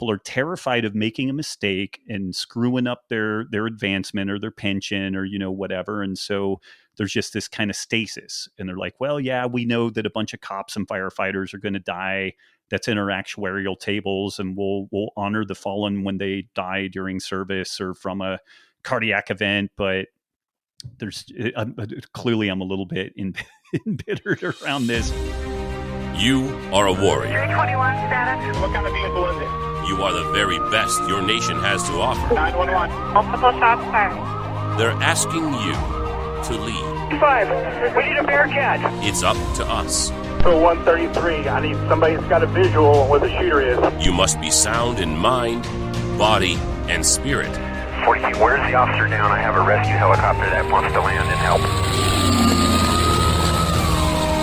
are terrified of making a mistake and screwing up their advancement or their pension or, whatever. And so there's just this kind of stasis. And they're like, well, yeah, we know that a bunch of cops and firefighters are going to die. That's in our actuarial tables. And we'll honor the fallen when they die during service or from a cardiac event. But clearly I'm a little bit embittered around this. You are a warrior. 321 status. What kind of vehicle is it? You are the very best your nation has to offer. 911. Multiple shots fired. They're asking you to lead. 5. We need a Bearcat. It's up to us. So 133. I need somebody that's got a visual on where the shooter is. You must be sound in mind, body, and spirit. 40 feet, where's the officer down? I have a rescue helicopter that wants to land and help.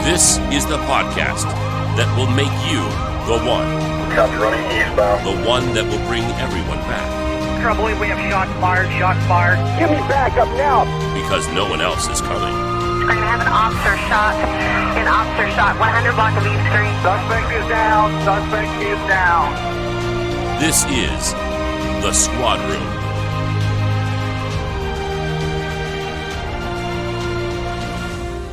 This is the podcast that will make you the one. Copy running eastbound. The one that will bring everyone back. Trouble, we have shot fired. Give me backup now. Because no one else is coming. We're going to have an officer shot. 100 block of East Street. Suspect is down. This is The Squad Room.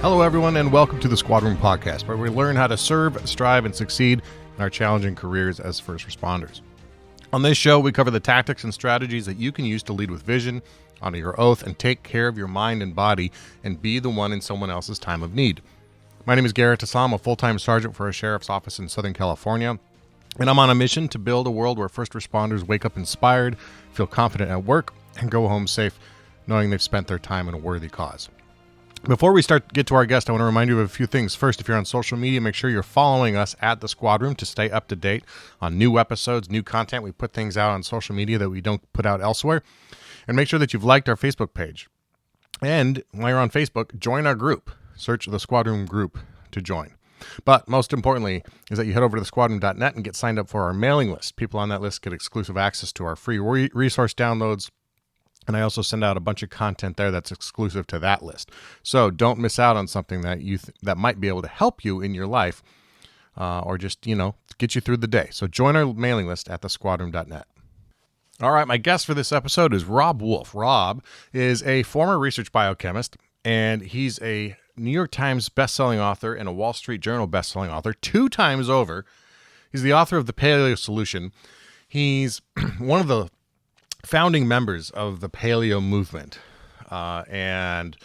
Hello, everyone, and welcome to the Squad Room Podcast, where we learn how to serve, strive, and succeed in our challenging careers as first responders. On this show, we cover the tactics and strategies that you can use to lead with vision, honor your oath, and take care of your mind and body, and be the one in someone else's time of need. My name is Garrett Tassam, I'm a full-time sergeant for a sheriff's office in Southern California, and I'm on a mission to build a world where first responders wake up inspired, feel confident at work, and go home safe, knowing they've spent their time in a worthy cause. Before we get to our guest, I want to remind you of a few things. First, if you're on social media, make sure you're following us at The Squad Room to stay up to date on new episodes, new content. We put things out on social media that we don't put out elsewhere. And make sure that you've liked our Facebook page. And while you're on Facebook, join our group. Search the Squad Room group to join. But most importantly is that you head over to thesquadroom.net and get signed up for our mailing list. People on that list get exclusive access to our free resource downloads. And I also send out a bunch of content there that's exclusive to that list. So don't miss out on something that that might be able to help you in your life or just, get you through the day. So join our mailing list at thesquadroom.net. All right, my guest for this episode is Robb Wolf. Robb is a former research biochemist, and he's a New York Times best-selling author and a Wall Street Journal best-selling author 2 times over. He's the author of The Paleo Solution. He's one of the founding members of the Paleo movement, and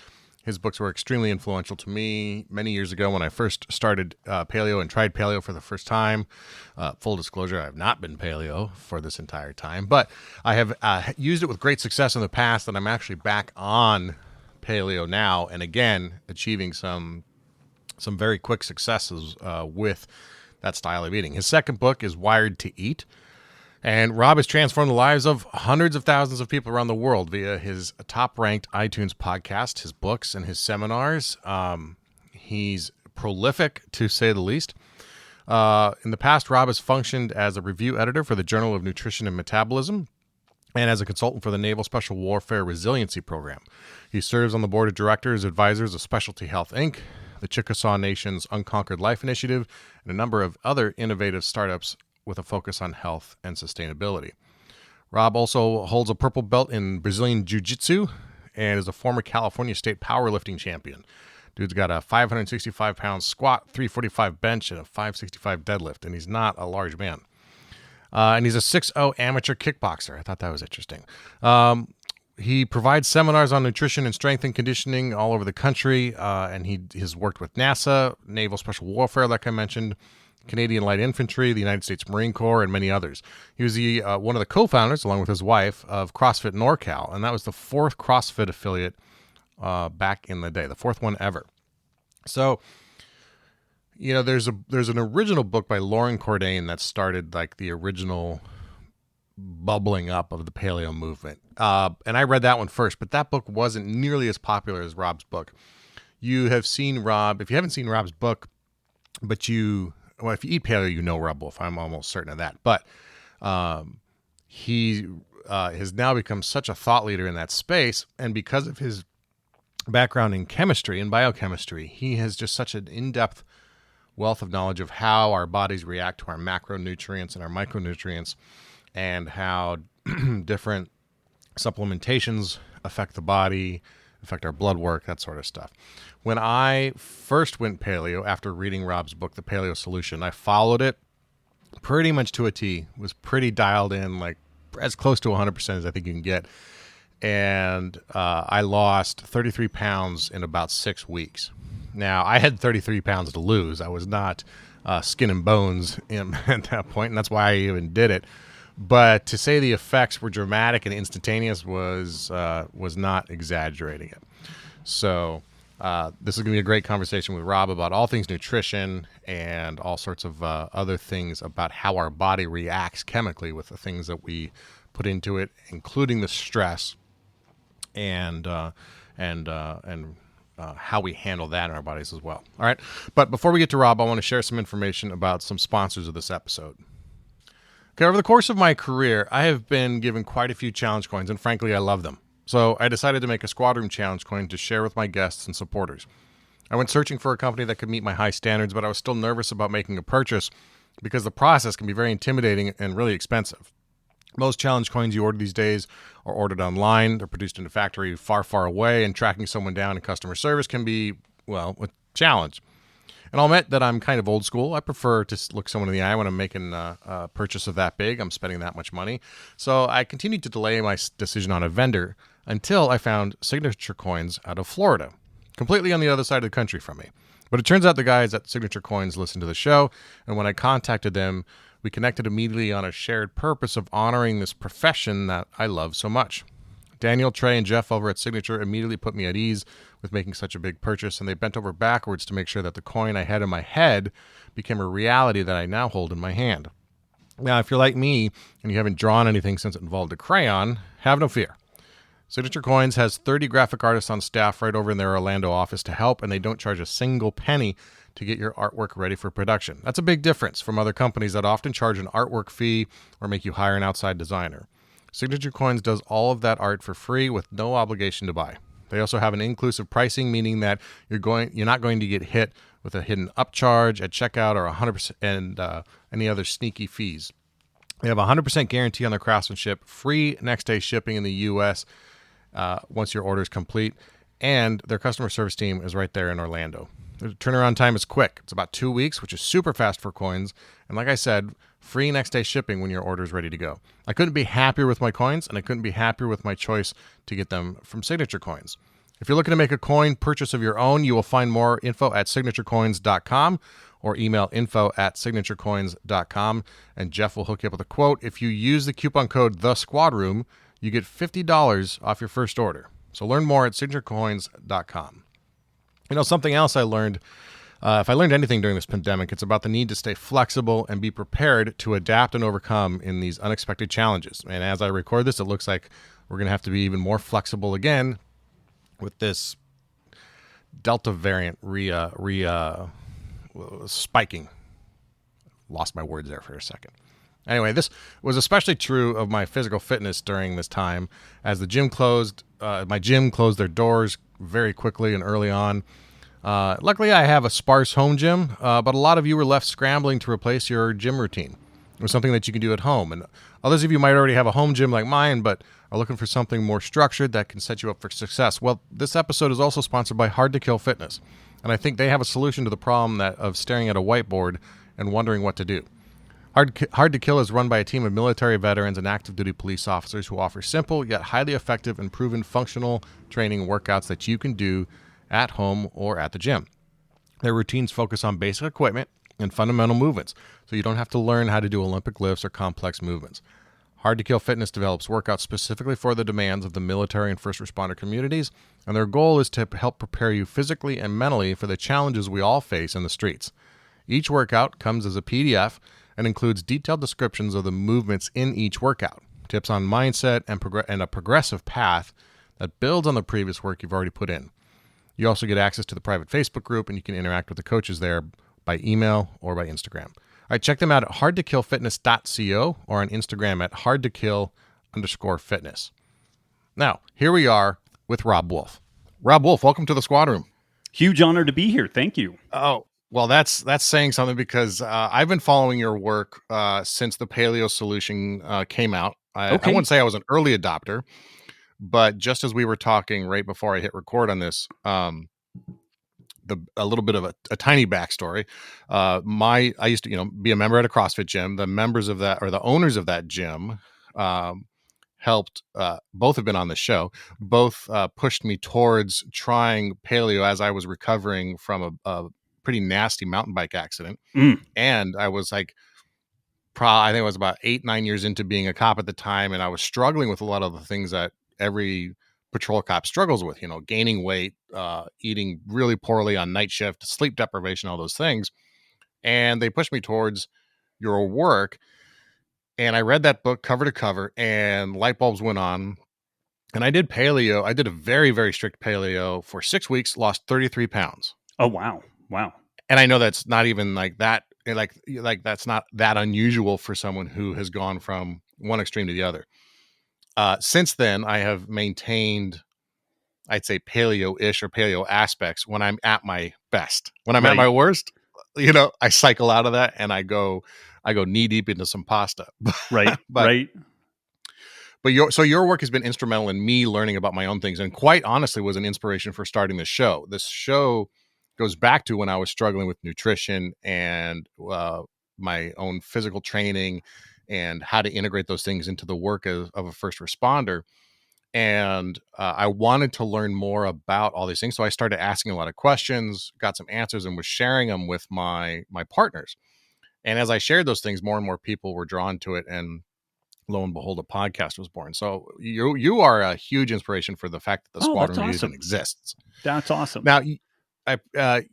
his books were extremely influential to me many years ago when I first started Paleo and tried Paleo for the first time. Full disclosure, I have not been Paleo for this entire time, but I have used it with great success in the past, and I'm actually back on Paleo now, and again, achieving some very quick successes with that style of eating. His second book is Wired to Eat. And Robb has transformed the lives of hundreds of thousands of people around the world via his top-ranked iTunes podcast, his books, and his seminars. He's prolific, to say the least. In the past, Robb has functioned as a review editor for the Journal of Nutrition and Metabolism and as a consultant for the Naval Special Warfare Resiliency program. He serves on the board of directors, advisors of Specialty Health, Inc., the Chickasaw Nation's Unconquered Life initiative, and a number of other innovative startups with a focus on health and sustainability. Robb also holds a purple belt in Brazilian Jiu-Jitsu and is a former California State powerlifting champion. Dude's got a 565-pound squat, 345 bench, and a 565 deadlift, and he's not a large man. And he's a 6'0 amateur kickboxer. I thought that was interesting. He provides seminars on nutrition and strength and conditioning all over the country, and he has worked with NASA, Naval Special Warfare, like I mentioned, Canadian Light Infantry, the United States Marine Corps, and many others. He was one of the co-founders, along with his wife, of CrossFit NorCal, and that was the 4th CrossFit affiliate back in the day, the 4th one ever. So, there's an original book by Lauren Cordain that started like the original bubbling up of the paleo movement, and I read that one first, but that book wasn't nearly as popular as Robb's book. You have seen Robb, if you haven't seen Robb's book, but if you eat paleo, you know Robb Wolf. I'm almost certain of that. But he has now become such a thought leader in that space. And because of his background in chemistry and biochemistry, he has just such an in-depth wealth of knowledge of how our bodies react to our macronutrients and our micronutrients. and how different supplementations affect the body, affect our blood work, that sort of stuff. When I first went paleo after reading Robb's book, The Paleo Solution, I followed it pretty much to a T, was pretty dialed in, like as close to 100% as I think you can get. And I lost 33 pounds in about 6 weeks. Now, I had 33 pounds to lose. I was not skin and bones at that point, and that's why I even did it. But to say the effects were dramatic and instantaneous was not exaggerating it. So this is going to be a great conversation with Robb about all things nutrition and all sorts of other things about how our body reacts chemically with the things that we put into it, including the stress and how we handle that in our bodies as well. All right. But before we get to Robb, I want to share some information about some sponsors of this episode. Okay, over the course of my career, I have been given quite a few challenge coins, and frankly, I love them. So I decided to make a Squad Room challenge coin to share with my guests and supporters. I went searching for a company that could meet my high standards, but I was still nervous about making a purchase because the process can be very intimidating and really expensive. Most challenge coins you order these days are ordered online. They're produced in a factory far, far away, and tracking someone down in customer service can be, well, a challenge. And I'll admit that I'm kind of old school. I prefer to look someone in the eye when I'm making a purchase of that big. I'm spending that much money. So I continued to delay my decision on a vendor until I found Signature Coins out of Florida, completely on the other side of the country from me. But it turns out the guys at Signature Coins listened to the show, and when I contacted them, we connected immediately on a shared purpose of honoring this profession that I love so much. Daniel, Trey, and Jeff over at Signature immediately put me at ease with making such a big purchase, and they bent over backwards to make sure that the coin I had in my head became a reality that I now hold in my hand. Now, if you're like me and you haven't drawn anything since it involved a crayon, have no fear. Signature Coins has 30 graphic artists on staff right over in their Orlando office to help, and they don't charge a single penny to get your artwork ready for production. That's a big difference from other companies that often charge an artwork fee or make you hire an outside designer. Signature Coins does all of that art for free with no obligation to buy. They also have an inclusive pricing, meaning that you're not going to get hit with a hidden upcharge at checkout or 100% and any other sneaky fees. They have a 100% guarantee on their craftsmanship, free next day shipping in the U.S. Once your order is complete, and their customer service team is right there in Orlando. The turnaround time is quick. It's about 2 weeks, which is super fast for coins. And like I said, free next day shipping when your order is ready to go. I couldn't be happier with my coins, and I couldn't be happier with my choice to get them from Signature Coins. If you're looking to make a coin purchase of your own, you will find more info at signaturecoins.com or email info@signaturecoins.com, and Jeff will hook you up with a quote. If you use the coupon code THESQUADROOM, you get $50 off your first order. So learn more at signaturecoins.com. You know, something else I learned, if I learned anything during this pandemic, it's about the need to stay flexible and be prepared to adapt and overcome in these unexpected challenges. And as I record this, it looks like we're going to have to be even more flexible again with this Delta variant spiking. Lost my words there for a second. Anyway, this was especially true of my physical fitness during this time, as the gym closed. My gym closed their doors very quickly and early on. Luckily, I have a sparse home gym, but a lot of you were left scrambling to replace your gym routine with something that you can do at home. And others of you might already have a home gym like mine, but are looking for something more structured that can set you up for success. Well, this episode is also sponsored by Hard to Kill Fitness, and I think they have a solution to the problem of staring at a whiteboard and wondering what to do. Hard to Kill is run by a team of military veterans and active duty police officers who offer simple yet highly effective and proven functional training workouts that you can do at home or at the gym. Their routines focus on basic equipment and fundamental movements, so you don't have to learn how to do Olympic lifts or complex movements. Hard to Kill Fitness develops workouts specifically for the demands of the military and first responder communities, and their goal is to help prepare you physically and mentally for the challenges we all face in the streets. Each workout comes as a PDF and includes detailed descriptions of the movements in each workout, tips on mindset, and a progressive path that builds on the previous work you've already put in. You also get access to the private Facebook group, and you can interact with the coaches there by email or by Instagram. All right, check them out at hardtokillfitness.co or on Instagram at hardtokill_fitness. Now, here we are with Robb Wolf. Robb Wolf, welcome to the Squad Room. Huge honor to be here. Thank you. Oh, Well, that's saying something because I've been following your work since the Paleo solution came out. I Okay. wouldn't say I was an early adopter, but just as we were talking right before I hit record on this, a little bit of a tiny backstory. I used to be a member at a CrossFit gym. The members of that, or the owners of that gym, helped. Both have been on the show. Both pushed me towards trying paleo as I was recovering from a pretty nasty mountain bike accident. Mm, And I was like, I think I was about 8-9 years into being a cop at the time, and I was struggling with a lot of the things that every patrol cop struggles with. Gaining weight, eating really poorly on night shift, sleep deprivation, all those things. And they pushed me towards your work. And I read that book cover to cover, and light bulbs went on. And I did paleo. I did a very, very strict paleo for 6 weeks, lost 33 pounds. oh, wow. Wow. And I know that's not even like that, like that's not that unusual for someone who has gone from one extreme to the other. Since then, I have maintained, I'd say, paleo-ish or paleo aspects when I'm at my best. When I'm at my Right. worst, I cycle out of that and I go knee deep into some pasta. Right. but Right. But your work has been instrumental in me learning about my own things, and quite honestly was an inspiration for starting this show. This show goes back to when I was struggling with nutrition and my own physical training and how to integrate those things into the work of a first responder. And I wanted to learn more about all these things. So I started asking a lot of questions, got some answers, and was sharing them with my partners. And as I shared those things, more and more people were drawn to it. And lo and behold, a podcast was born. So you are a huge inspiration for the fact that the Oh, squad that's room even awesome. exists. That's awesome. Now,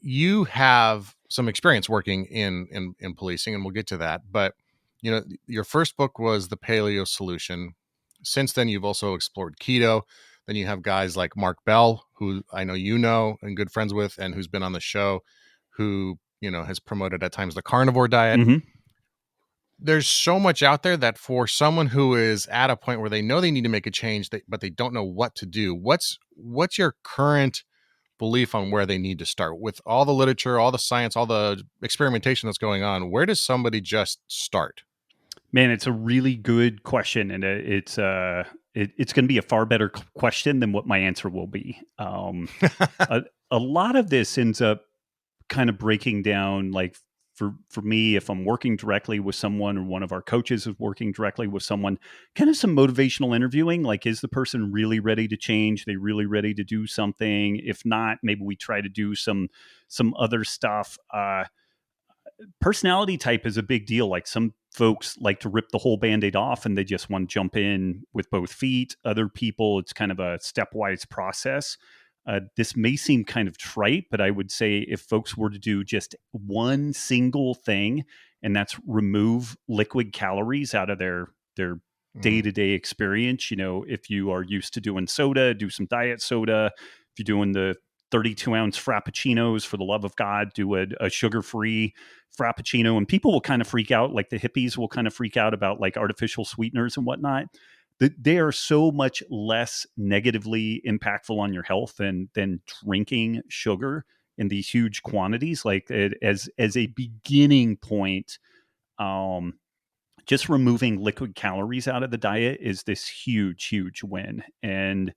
you have some experience working in policing, and we'll get to that. But your first book was The Paleo Solution. Since then, you've also explored keto. Then you have guys like Mark Bell, who I know and good friends with, and who's been on the show, who has promoted at times the carnivore diet. Mhm. There's so much out there that for someone who is at a point where they know they need to make a change, but they don't know what to do. What's your current belief on where they need to start with all the literature, all the science, all the experimentation that's going on? Where does somebody just start? Man, it's a really good question, and it's going to be a far better question than what my answer will be. A, a lot of this ends up kind of breaking down, like for me, if I'm working directly with someone or one of our coaches is working directly with someone, kind of some motivational interviewing. Like, is the person really ready to change? Are they really ready to do something? If not, maybe we try to do some other stuff. Personality type is a big deal. Like, some folks like to rip the whole Band-Aid off and they just want to jump in with both feet. Other people, it's kind of a stepwise process. This may seem kind of trite, but I would say if folks were to do just one single thing, and that's remove liquid calories out of their day-to-day experience. If you are used to doing soda, do some diet soda. If you're doing the 32-ounce frappuccinos, for the love of God, do a sugar-free frappuccino. And people will kind of freak out, like the hippies will kind of freak out about like artificial sweeteners and whatnot. They are so much less negatively impactful on your health than drinking sugar in these huge quantities. Like, as a beginning point, just removing liquid calories out of the diet is this huge win. And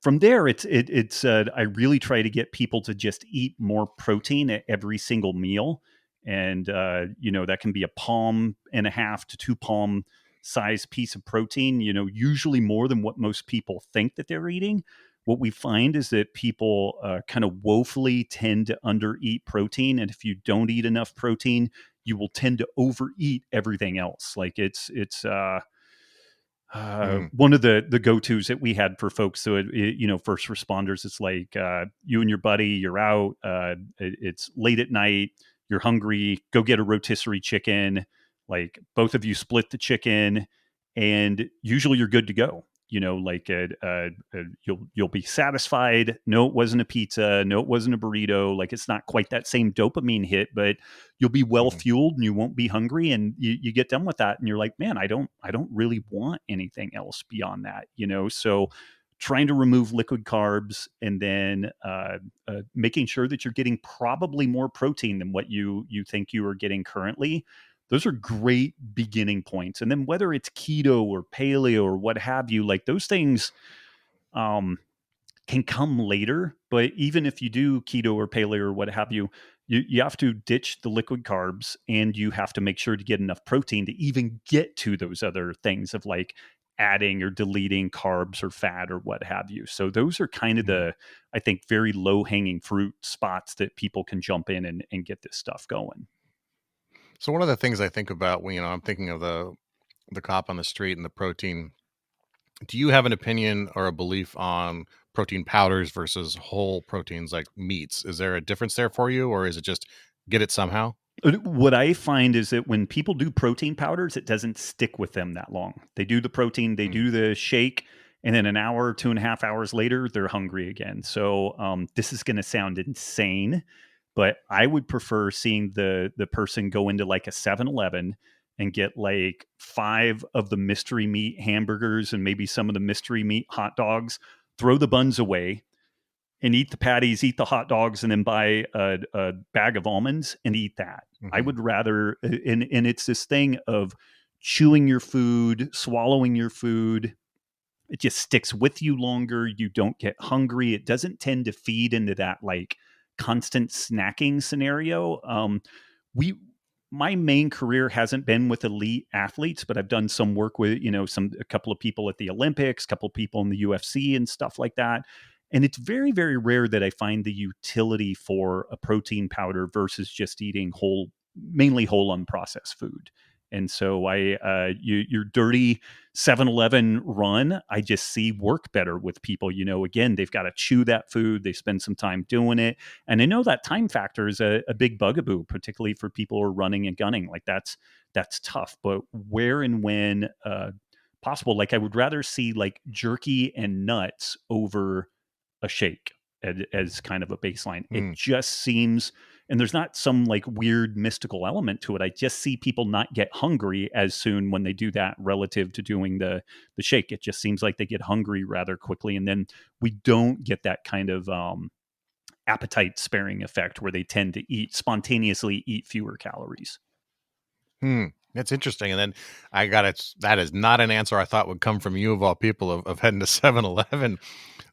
from there, it's I really try to get people to just eat more protein at every single meal. And that can be a palm and a half to 2 palm size piece of protein, usually more than what most people think that they're eating. What we find is that people kind of woefully tend to undereat protein. And if you don't eat enough protein, you will tend to overeat everything else. Like, it's one of the go-tos that we had for folks. So, first responders, it's like you and your buddy, you're out, it's late at night, you're hungry, go get a rotisserie chicken. Like, both of you split the chicken, and usually you're good to go. Like, you'll be satisfied. No, it wasn't a pizza. No, it wasn't a burrito. Like, it's not quite that same dopamine hit, but you'll be well fueled and you won't be hungry. And you get done with that, and you're like, man, I don't really want anything else beyond that. So trying to remove liquid carbs, and then making sure that you're getting probably more protein than what you think you are getting currently. Those are great beginning points. And then whether it's keto or paleo or what have you, like those things can come later. But even if you do keto or paleo or what have you, you have to ditch the liquid carbs, and you have to make sure to get enough protein to even get to those other things of like adding or deleting carbs or fat or what have you. So those are kind of the, I think, very low hanging fruit spots that people can jump in and get this stuff going. So one of the things I think about when, I'm thinking of the cop on the street and the protein. Do you have an opinion or a belief on protein powders versus whole proteins like meats? Is there a difference there for you, or is it just get it somehow? What I find is that when people do protein powders, it doesn't stick with them that long. They do the protein, they do the shake, and then an hour, 2.5 hours later, they're hungry again. So this is going to sound insane, but I would prefer seeing the person go into like a 7-Eleven and get like 5 of the mystery meat hamburgers and maybe some of the mystery meat hot dogs, throw the buns away, and eat the patties, eat the hot dogs, and then buy a bag of almonds and eat that. I would rather, and it's this thing of chewing your food, swallowing your food. It just sticks with you longer. You don't get hungry. It doesn't tend to feed into that like constant snacking scenario. My main career hasn't been with elite athletes, but I've done some work with, a couple of people at the Olympics, a couple of people in the UFC and stuff like that. And it's very, very rare that I find the utility for a protein powder versus just eating mainly whole unprocessed food. And so your dirty 7-Eleven run, I just see work better with people. Again, they've got to chew that food. They spend some time doing it. And I know that time factor is a big bugaboo, particularly for people who are running and gunning. Like that's tough. But where and when possible, like I would rather see like jerky and nuts over a shake as kind of a baseline. It just seems, and there's not some like weird mystical element to it. I just see people not get hungry as soon when they do that relative to doing the shake. It just seems like they get hungry rather quickly. And then we don't get that kind of appetite sparing effect where they tend to spontaneously eat fewer calories. That's interesting. And then that is not an answer I thought would come from you of all people of heading to 7-Eleven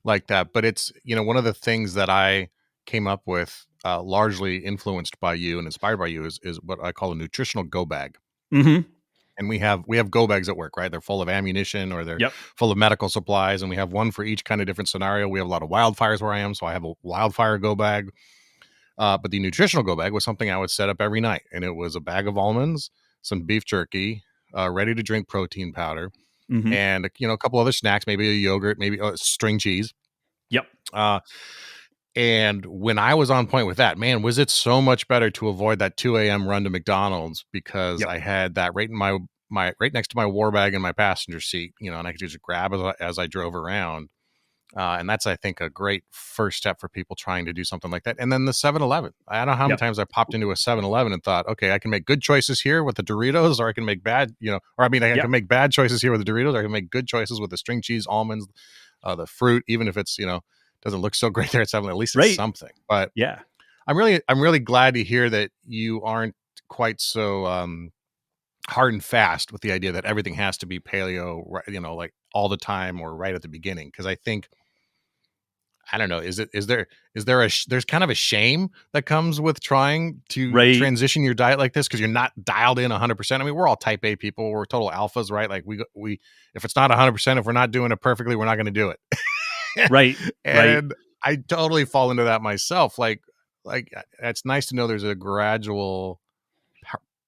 like that. But it's, one of the things that I came up with largely influenced by you and inspired by you is what I call a nutritional go bag. Mm-hmm. And we have go bags at work, right? They're full of ammunition or they're full of medical supplies. And we have one for each kind of different scenario. We have a lot of wildfires where I am. So I have a wildfire go bag. But the nutritional go bag was something I would set up every night. And it was a bag of almonds, some beef jerky, ready to drink protein powder, and a couple other snacks, maybe a yogurt, maybe string cheese. Yep. And when I was on point with that, man, was it so much better to avoid that 2 a.m. run to McDonald's because I had that right in my right next to my war bag in my passenger seat, and I could just grab as I drove around. And that's, I think, a great first step for people trying to do something like that. And then the 7-Eleven. I don't know how many times I popped into a 7-Eleven and thought, okay, I can make good choices here with the Doritos, or I can make bad, I can make bad choices here with the Doritos, or I can make good choices with the string cheese, almonds, the fruit, even if it's, doesn't look so great there at 7, at least it's something. But yeah, I'm really glad to hear that you aren't quite so hard and fast with the idea that everything has to be paleo, like all the time or right at the beginning. Because I think, I don't know, there's kind of a shame that comes with trying to transition your diet like this because you're not dialed in 100%. I mean, we're all type A people. We're total alphas, right? Like we if it's not 100%, if we're not doing it perfectly, we're not going to do it. Right. And I totally fall into that myself. Like it's nice to know there's a gradual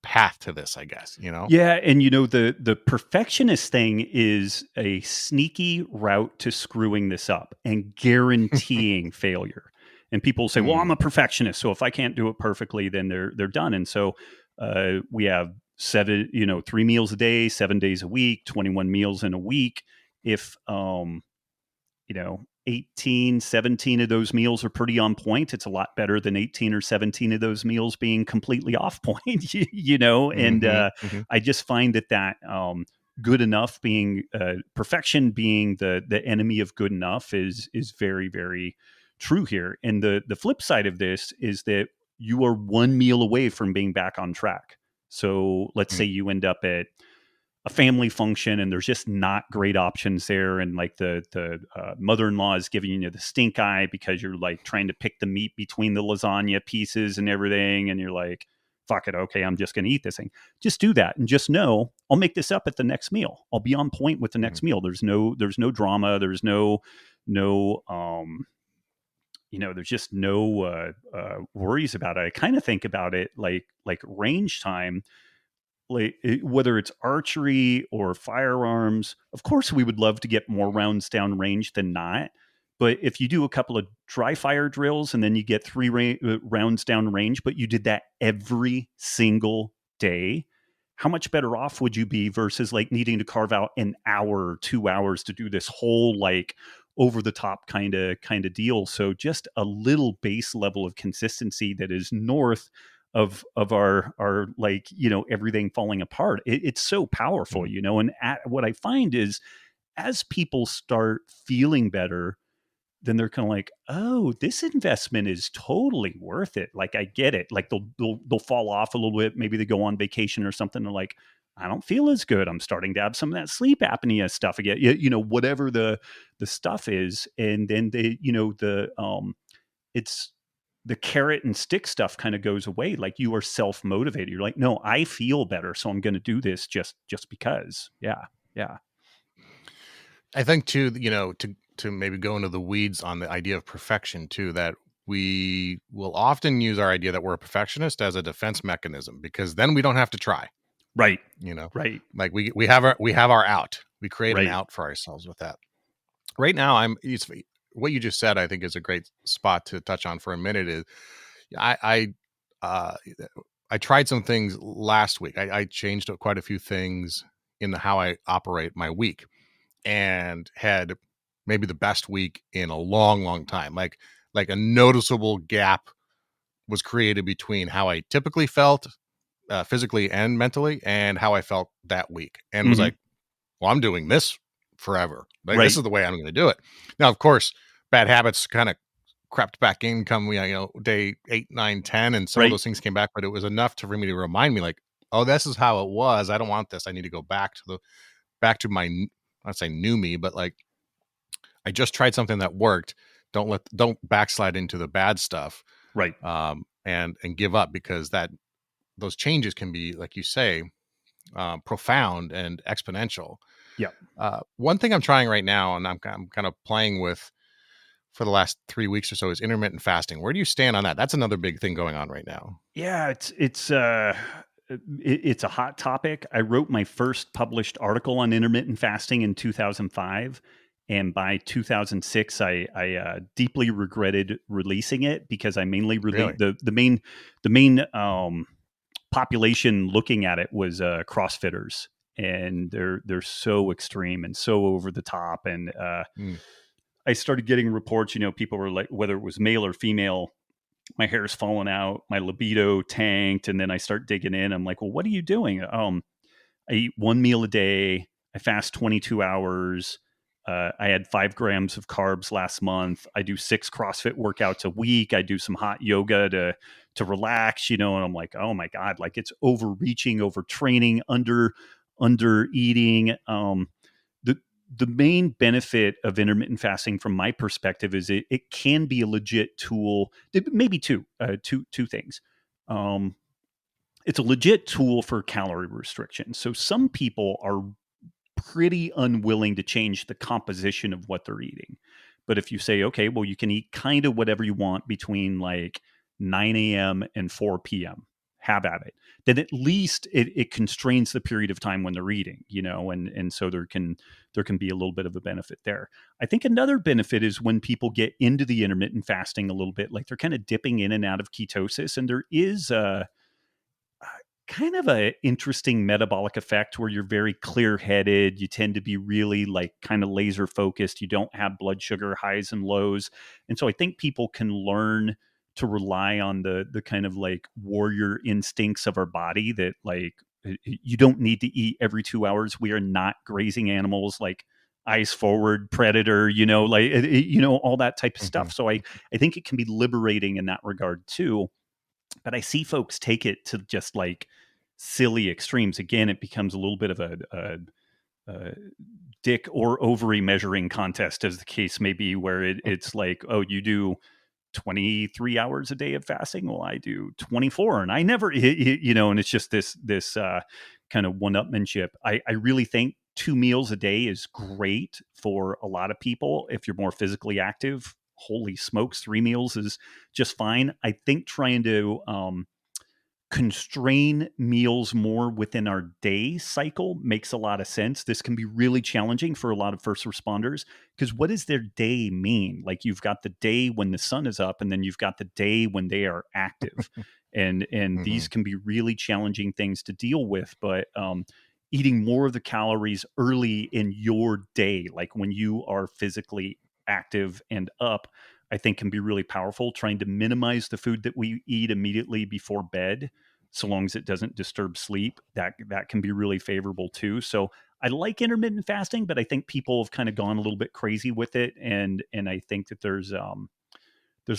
path to this, I guess, Yeah. And the perfectionist thing is a sneaky route to screwing this up and guaranteeing failure. And people say, well, I'm a perfectionist, so if I can't do it perfectly, then they're done. And so we have 3 meals a day, 7 days a week, 21 meals in a week. If 18, 17 of those meals are pretty on point, it's a lot better than 18 or 17 of those meals being completely off point, and I just find that good enough being perfection being the enemy of good enough is very, very true here. And the flip side of this is that you are one meal away from being back on track. So let's say you end up at a family function and there's just not great options there, and like the mother-in-law is giving you the stink eye because you're like trying to pick the meat between the lasagna pieces and everything, and you're like, fuck it, okay, I'm just going to eat this thing. Just do that and just know I'll make this up at the next meal. I'll be on point with the next meal. There's no drama. There's no there's just no worries about it. I kind of think about it like range time, like whether it's archery or firearms. Of course, we would love to get more rounds down range than not. But if you do a couple of dry fire drills and then you get 3 rounds down range, but you did that every single day, how much better off would you be versus like needing to carve out an hour or 2 hours to do this whole like over the top kind of deal? So just a little base level of consistency that is north of our like, everything falling apart. It's so powerful, and what I find is as people start feeling better, then they're kind of like, oh, this investment is totally worth it. Like, I get it. Like they'll fall off a little bit. Maybe they go on vacation or something. They're like, I don't feel as good. I'm starting to have some of that sleep apnea stuff again. Whatever the stuff is. And then it's the carrot and stick stuff kind of goes away. Like you are self-motivated. You're like, no, I feel better, so I'm going to do this just because. Yeah. Yeah. I think too, to maybe go into the weeds on the idea of perfection too, that we will often use our idea that we're a perfectionist as a defense mechanism, because then we don't have to try. Right. Right. Like we have our out. We create Right. an out for ourselves with that. Right now, what you just said, I think is a great spot to touch on for a minute. Is I tried some things last week. I changed quite a few things in how I operate my week, and had maybe the best week in a long, long time. Like a noticeable gap was created between how I typically felt physically and mentally and how I felt that week, and was like, well, I'm doing this forever. Like, Right. This is the way I'm going to do it. Now, of course, bad habits kind of crept back in come, day 8, 9, 10. And some of those things came back, but it was enough for me to remind me like, oh, this is how it was. I don't want this. I need to go back to my, I'd say new me, but like, I just tried something that worked. Don't backslide into the bad stuff. Right. And give up, because those changes can be, like you say, profound and exponential. Yeah. One thing I'm trying right now, and I'm kind of playing with for the last 3 weeks or so, is intermittent fasting. Where do you stand on that? That's another big thing going on right now. Yeah, it's a hot topic. I wrote my first published article on intermittent fasting in 2005. And by 2006, I deeply regretted releasing it, because I mainly Really? the main population looking at it was CrossFitters, and they're so extreme and so over the top. And I started getting reports. People were like, whether it was male or female, my hair's falling out, my libido tanked, and then I start digging in. I'm like, well, what are you doing? I eat one meal a day. I fast 22 hours. I had 5 grams of carbs last month. I do 6 CrossFit workouts a week. I do some hot yoga to relax, and I'm like, oh my God, like it's overreaching, overtraining, under eating. The main benefit of intermittent fasting from my perspective is it can be a legit tool. Maybe two things. It's a legit tool for calorie restriction. So some people are pretty unwilling to change the composition of what they're eating. But if you say, okay, well, you can eat kind of whatever you want between like 9 a.m. and 4 p.m., have at it, then at least it constrains the period of time when they're eating, and so there can be a little bit of a benefit there. I think another benefit is when people get into the intermittent fasting a little bit, like they're kind of dipping in and out of ketosis, and there is kind of a interesting metabolic effect where you're very clear-headed. You tend to be really like kind of laser focused. You don't have blood sugar highs and lows. And so I think people can learn to rely on the kind of like warrior instincts of our body that like you don't need to eat every 2 hours. We are not grazing animals like eyes forward predator, all that type of Mhm. stuff. So I think it can be liberating in that regard too. But I see folks take it to just like silly extremes. Again, it becomes a little bit of a dick or ovary measuring contest, as the case may be, where it's like, oh, you do 23 hours a day of fasting. Well, I do 24, and I never, and it's just this kind of one-upmanship. I really think 2 meals a day is great for a lot of people. If you're more physically active, holy smokes, 3 meals is just fine. I think trying to constrain meals more within our day cycle makes a lot of sense. This can be really challenging for a lot of first responders, because what does their day mean? Like, you've got the day when the sun is up, and then you've got the day when they are active. And these Mhm. can be really challenging things to deal with. But eating more of the calories early in your day, like when you are physically active and up, I think can be really powerful. Trying to minimize the food that we eat immediately before bed, so long as it doesn't disturb sleep, that can be really favorable too. So I like intermittent fasting, but I think people have kind of gone a little bit crazy with it, and I think that there's a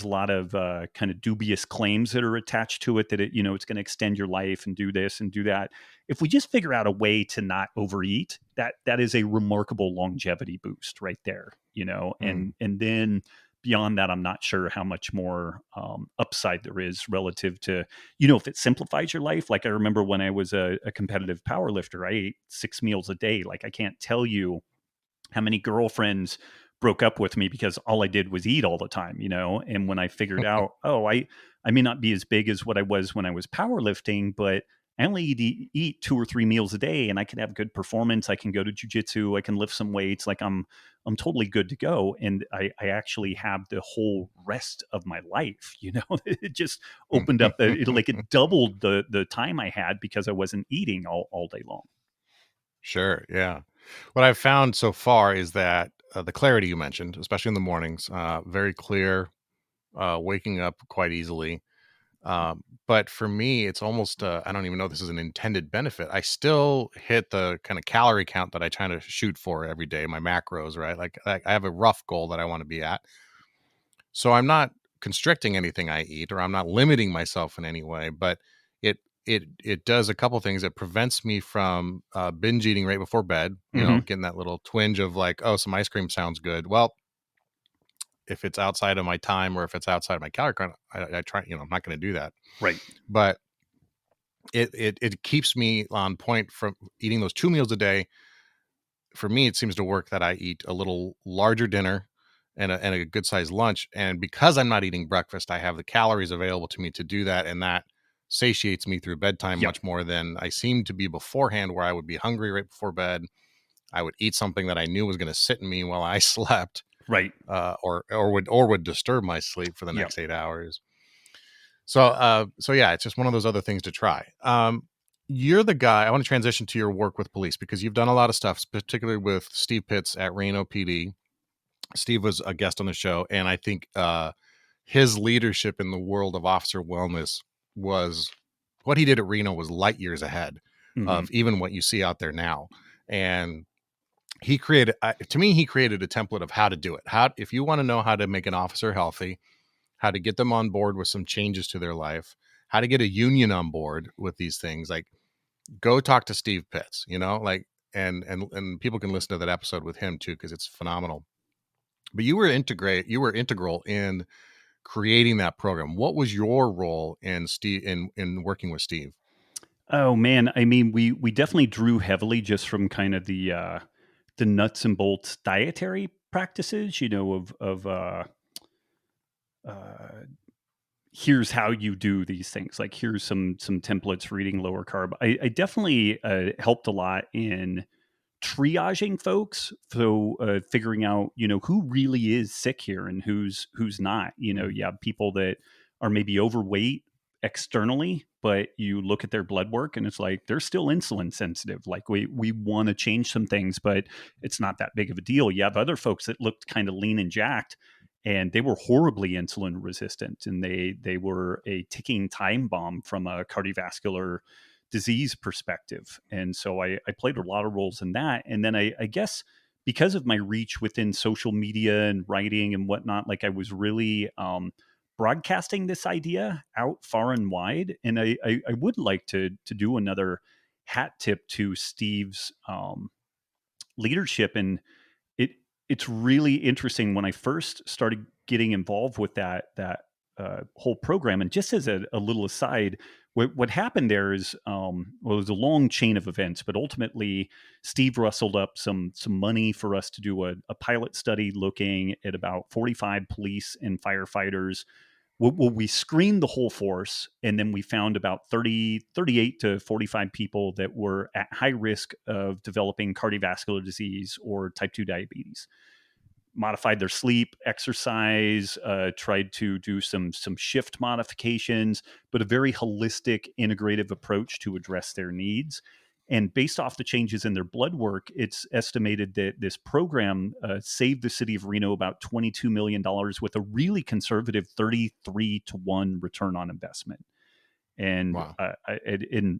lot of kind of dubious claims that are attached to it, that it's going to extend your life and do this and do that. If we just figure out a way to not overeat, that is a remarkable longevity boost right there. Mm. And then beyond that, I'm not sure how much more upside there is relative to, if it simplifies your life. Like, I remember when I was a competitive power lifter, I ate 6 meals a day. Like, I can't tell you how many girlfriends broke up with me because all I did was eat all the time, And when I figured out, oh, I may not be as big as what I was when I was powerlifting, but I only eat 2 or 3 meals a day, and I can have good performance. I can go to jujitsu. I can lift some weights. Like, I'm totally good to go. And I actually have the whole rest of my life, It just opened up it doubled the time I had because I wasn't eating all day long. Sure. Yeah. What I've found so far is that the clarity you mentioned, especially in the mornings, very clear, waking up quite easily. But for me, it's almost, I don't even know if this is an intended benefit. I still hit the kind of calorie count that I try to shoot for every day, my macros, right? Like I have a rough goal that I want to be at. So I'm not constricting anything I eat, or I'm not limiting myself in any way, but it does a couple things. It prevents me from binge eating right before bed, Hmm. getting that little twinge of like, oh, some ice cream sounds good. Well, if it's outside of my time, or if it's outside of my calorie count, I try, I'm not going to do that. Right. But it keeps me on point from eating those 2 meals a day. For me, it seems to work that I eat a little larger dinner and a good sized lunch. And because I'm not eating breakfast, I have the calories available to me to do that. And that satiates me through bedtime Yep. much more than I seemed to be beforehand, where I would be hungry right before bed. I would eat something that I knew was going to sit in me while I slept, Right. or would disturb my sleep for the Yep. next 8 hours. So yeah, it's just one of those other things to try. You're the guy. I want to transition to your work with police, because you've done a lot of stuff, particularly with Steve Pitts at Reno PD. Steve was a guest on the show, and I think his leadership in the world of officer wellness was, what he did at Reno was light years ahead Hmm. of even what you see out there now. And he created, to me, he created a template of how to do it. How, if you want to know how to make an officer healthy, how to get them on board with some changes to their life, how to get a union on board with these things, like, go talk to Steve Pitts, like, and people can listen to that episode with him too, because it's phenomenal. But you were integral in creating that program. What was your role in Steve in working with Steve? Oh man, I mean, we definitely drew heavily just from kind of the nuts and bolts dietary practices, uh, here's how you do these things. Like, here's some templates for eating lower carb. I definitely helped a lot in triaging folks, so figuring out who really is sick here and who's not. Mm. You have people that are maybe overweight externally, but you look at their blood work and it's like they're still insulin sensitive. Like, we want to change some things, but it's not that big of a deal. You have other folks that looked kind of lean and jacked, and they were horribly insulin resistant, and they were a ticking time bomb from a cardiovascular disease perspective. And so I played a lot of roles in that. And then I guess because of my reach within social media and writing and whatnot, like I was really broadcasting this idea out far and wide. And I would like to do another hat tip to Steve's leadership. And it's really interesting when I first started getting involved with that whole program. And just as a little aside, what happened there is, well, it was a long chain of events, but ultimately Steve rustled up some money for us to do a pilot study looking at about 45 police and firefighters. Well, we screened the whole force, and then we found about 38 to 45 people that were at high risk of developing cardiovascular disease or type 2 diabetes. Modified their sleep, exercise, tried to do some shift modifications, but a very holistic, integrative approach to address their needs. And based off the changes in their blood work, it's estimated that this program saved the city of Reno about $22 million with a really conservative 33-to-1 return on investment. And, Wow. And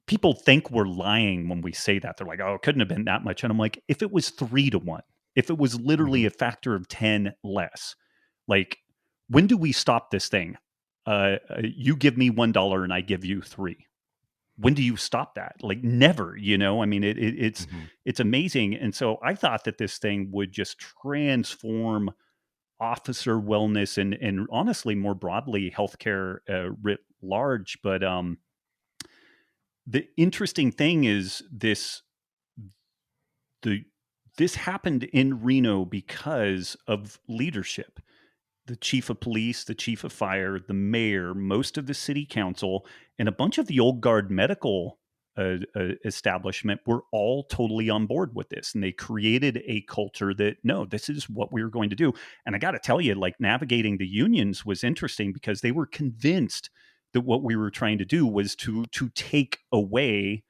people think we're lying when we say that. They're like, oh, it couldn't have been that much. And I'm like, if it was 3-to-1, if it was literally a factor of 10 less, like, when do we stop this thing? You give me $1 and I give you 3. When do you stop that? Like, never, I mean, it's amazing. And so I thought that this thing would just transform officer wellness and honestly, more broadly, healthcare writ large. But the interesting thing is this happened in Reno because of leadership. The chief of police, the chief of fire, the mayor, most of the city council, and a bunch of the old guard medical establishment were all totally on board with this. And they created a culture that, no, this is what we were going to do. And I got to tell you, like, navigating the unions was interesting because they were convinced that what we were trying to do was to take away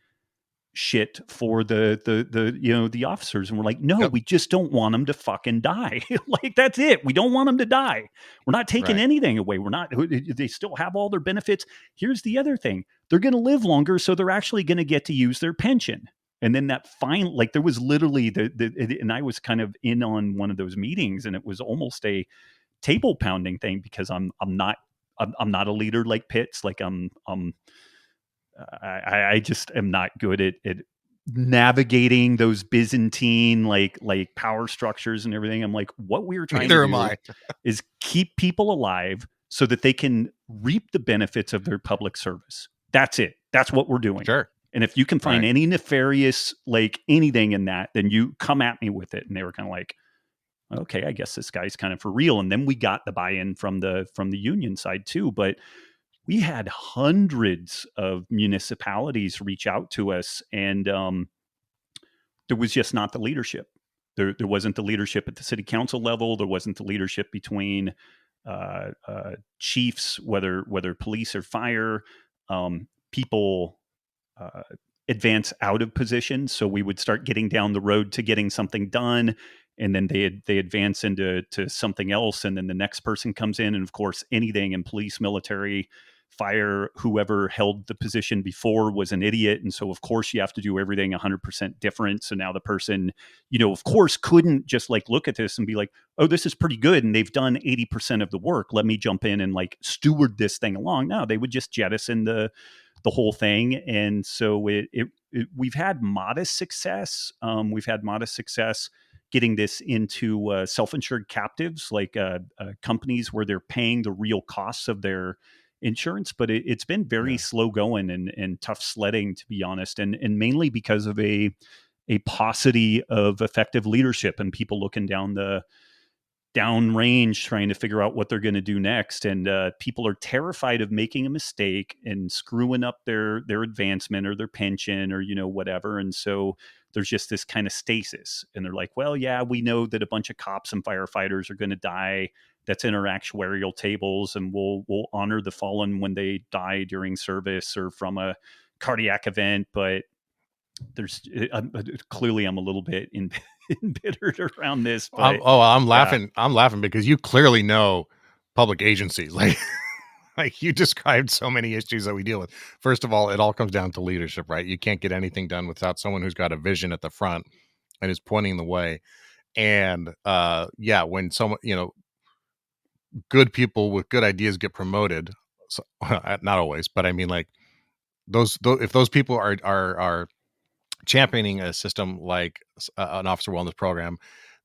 shit for the officers. And we're like, no, we just don't want them to fucking die. Like, that's it. We don't want them to die. We're not taking anything away. They still have all their benefits. Here's the other thing. They're going to live longer. So they're actually going to get to use their pension. And then that like, there was literally and I was kind of in on one of those meetings, and it was almost a table pounding thing because I'm not a leader like Pitts. Like I just am not good at navigating those Byzantine like power structures and everything. I'm like, what we're trying to do is keep people alive so that they can reap the benefits of their public service. That's it. That's what we're doing. Sure. And if you can find any nefarious, like, anything in that, then you come at me with it. And they were kind of like, okay, I guess this guy's kind of for real. And then we got the buy-in from the union side too. But we had hundreds of municipalities reach out to us, and there was just not the leadership. There wasn't the leadership at the city council level. There wasn't the leadership between chiefs, whether police or fire. People advance out of position, so we would start getting down the road to getting something done, and then they advance into something else, and then the next person comes in, and of course, anything in police, military, fire, whoever held the position before was an idiot. And so, of course, you have to do everything 100% different. So now the person, of course, couldn't just like look at this and be like, oh, this is pretty good, and they've done 80% of the work. Let me jump in and like steward this thing along. No, they would just jettison the whole thing. And so we've had modest success. We've had modest success getting this into self-insured captives, like companies where they're paying the real costs of their insurance, but it's been very slow going and tough sledding, to be honest, and mainly because of a paucity of effective leadership and people looking downrange trying to figure out what they're going to do next. And people are terrified of making a mistake and screwing up their advancement or their pension or whatever. And so there's just this kind of stasis, and they're like, well, yeah, we know that a bunch of cops and firefighters are going to die. That's in our actuarial tables, and we'll honor the fallen when they die during service or from a cardiac event. But there's clearly I'm a little bit embittered around this. But I'm laughing. I'm laughing because you clearly know public agencies. Like, Like you described so many issues that we deal with. First of all, it all comes down to leadership, right? You can't get anything done without someone who's got a vision at the front and is pointing the way. And when someone, good people with good ideas get promoted, so, not always, but I mean, like if those people are championing a system like an officer wellness program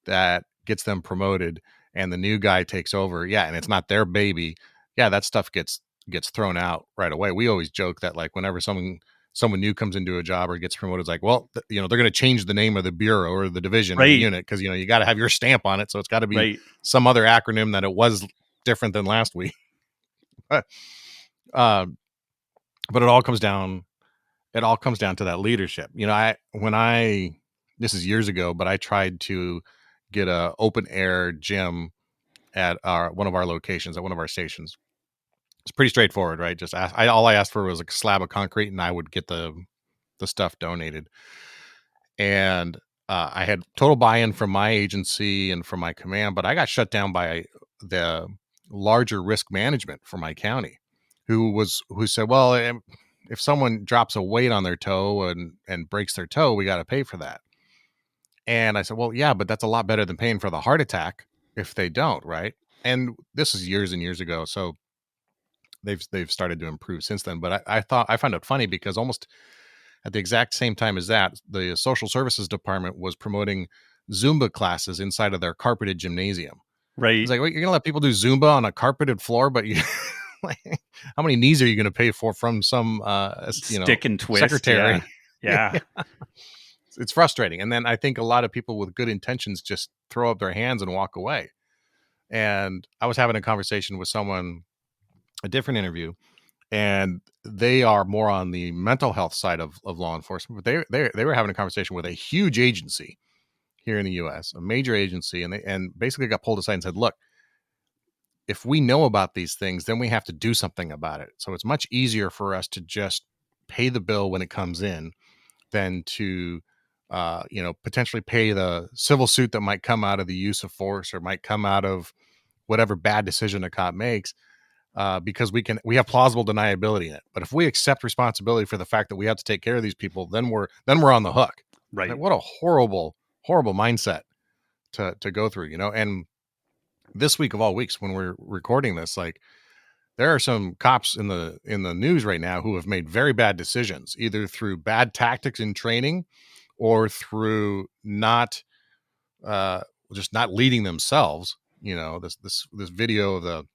that gets them promoted, and the new guy takes over, and it's not their baby, that stuff gets thrown out right away. We always joke that like whenever someone new comes into a job or gets promoted, it's like, well, they're going to change the name of the bureau or the division or the unit because you got to have your stamp on it, so it's got to be some other acronym that it was different than last week. But it all comes down to that leadership. This is years ago, but I tried to get a open air gym at one of our locations, at one of our stations. It's pretty straightforward, right? Just all I asked for was a slab of concrete, and I would get the stuff donated. And I had total buy-in from my agency and from my command, but I got shut down by the larger risk management for my county, who said, well, if someone drops a weight on their toe and breaks their toe, we got to pay for that. And I said, well, yeah, but that's a lot better than paying for the heart attack if they don't, right? And this is years and years ago, so they've started to improve since then. But I found it funny because almost at the exact same time as that, the social services department was promoting Zumba classes inside of their carpeted gymnasium. Right. It's like, wait, you're gonna let people do Zumba on a carpeted floor, but you like, how many knees are you going to pay for from some stick and twist secretary? Yeah. It's frustrating. And then I think a lot of people with good intentions just throw up their hands and walk away. And I was having a conversation with someone, a different interview, and they are more on the mental health side of law enforcement, but they were having a conversation with a huge agency here in the US, a major agency, and basically got pulled aside and said, look, if we know about these things, then we have to do something about it. So it's much easier for us to just pay the bill when it comes in than to, potentially pay the civil suit that might come out of the use of force or might come out of whatever bad decision a cop makes, because we have plausible deniability in it. But if we accept responsibility for the fact that we have to take care of these people, then we're on the hook. Right. Like, what a horrible, horrible mindset to go through, and this week of all weeks when we're recording this, like there are some cops in the news right now who have made very bad decisions, either through bad tactics in training or through not just not leading themselves. This video of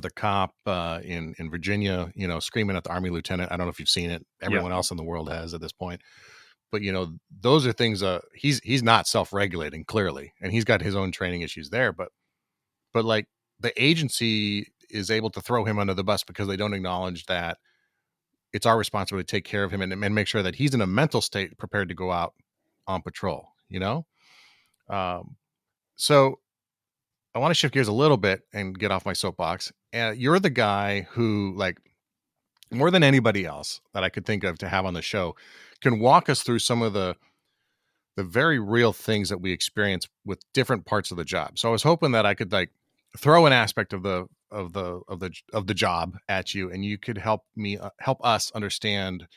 the cop in Virginia, screaming at the Army lieutenant. I don't know if you've seen it. Everyone else in the world has at this point. But those are things. He's not self-regulating clearly, and he's got his own training issues there. But like the agency is able to throw him under the bus because they don't acknowledge that it's our responsibility to take care of him and make sure that he's in a mental state prepared to go out on patrol. So I want to shift gears a little bit and get off my soapbox. You're the guy who, like, more than anybody else that I could think of to have on the show, can walk us through some of the very real things that we experience with different parts of the job. So I was hoping that I could like throw an aspect of the job at you, and you could help us understand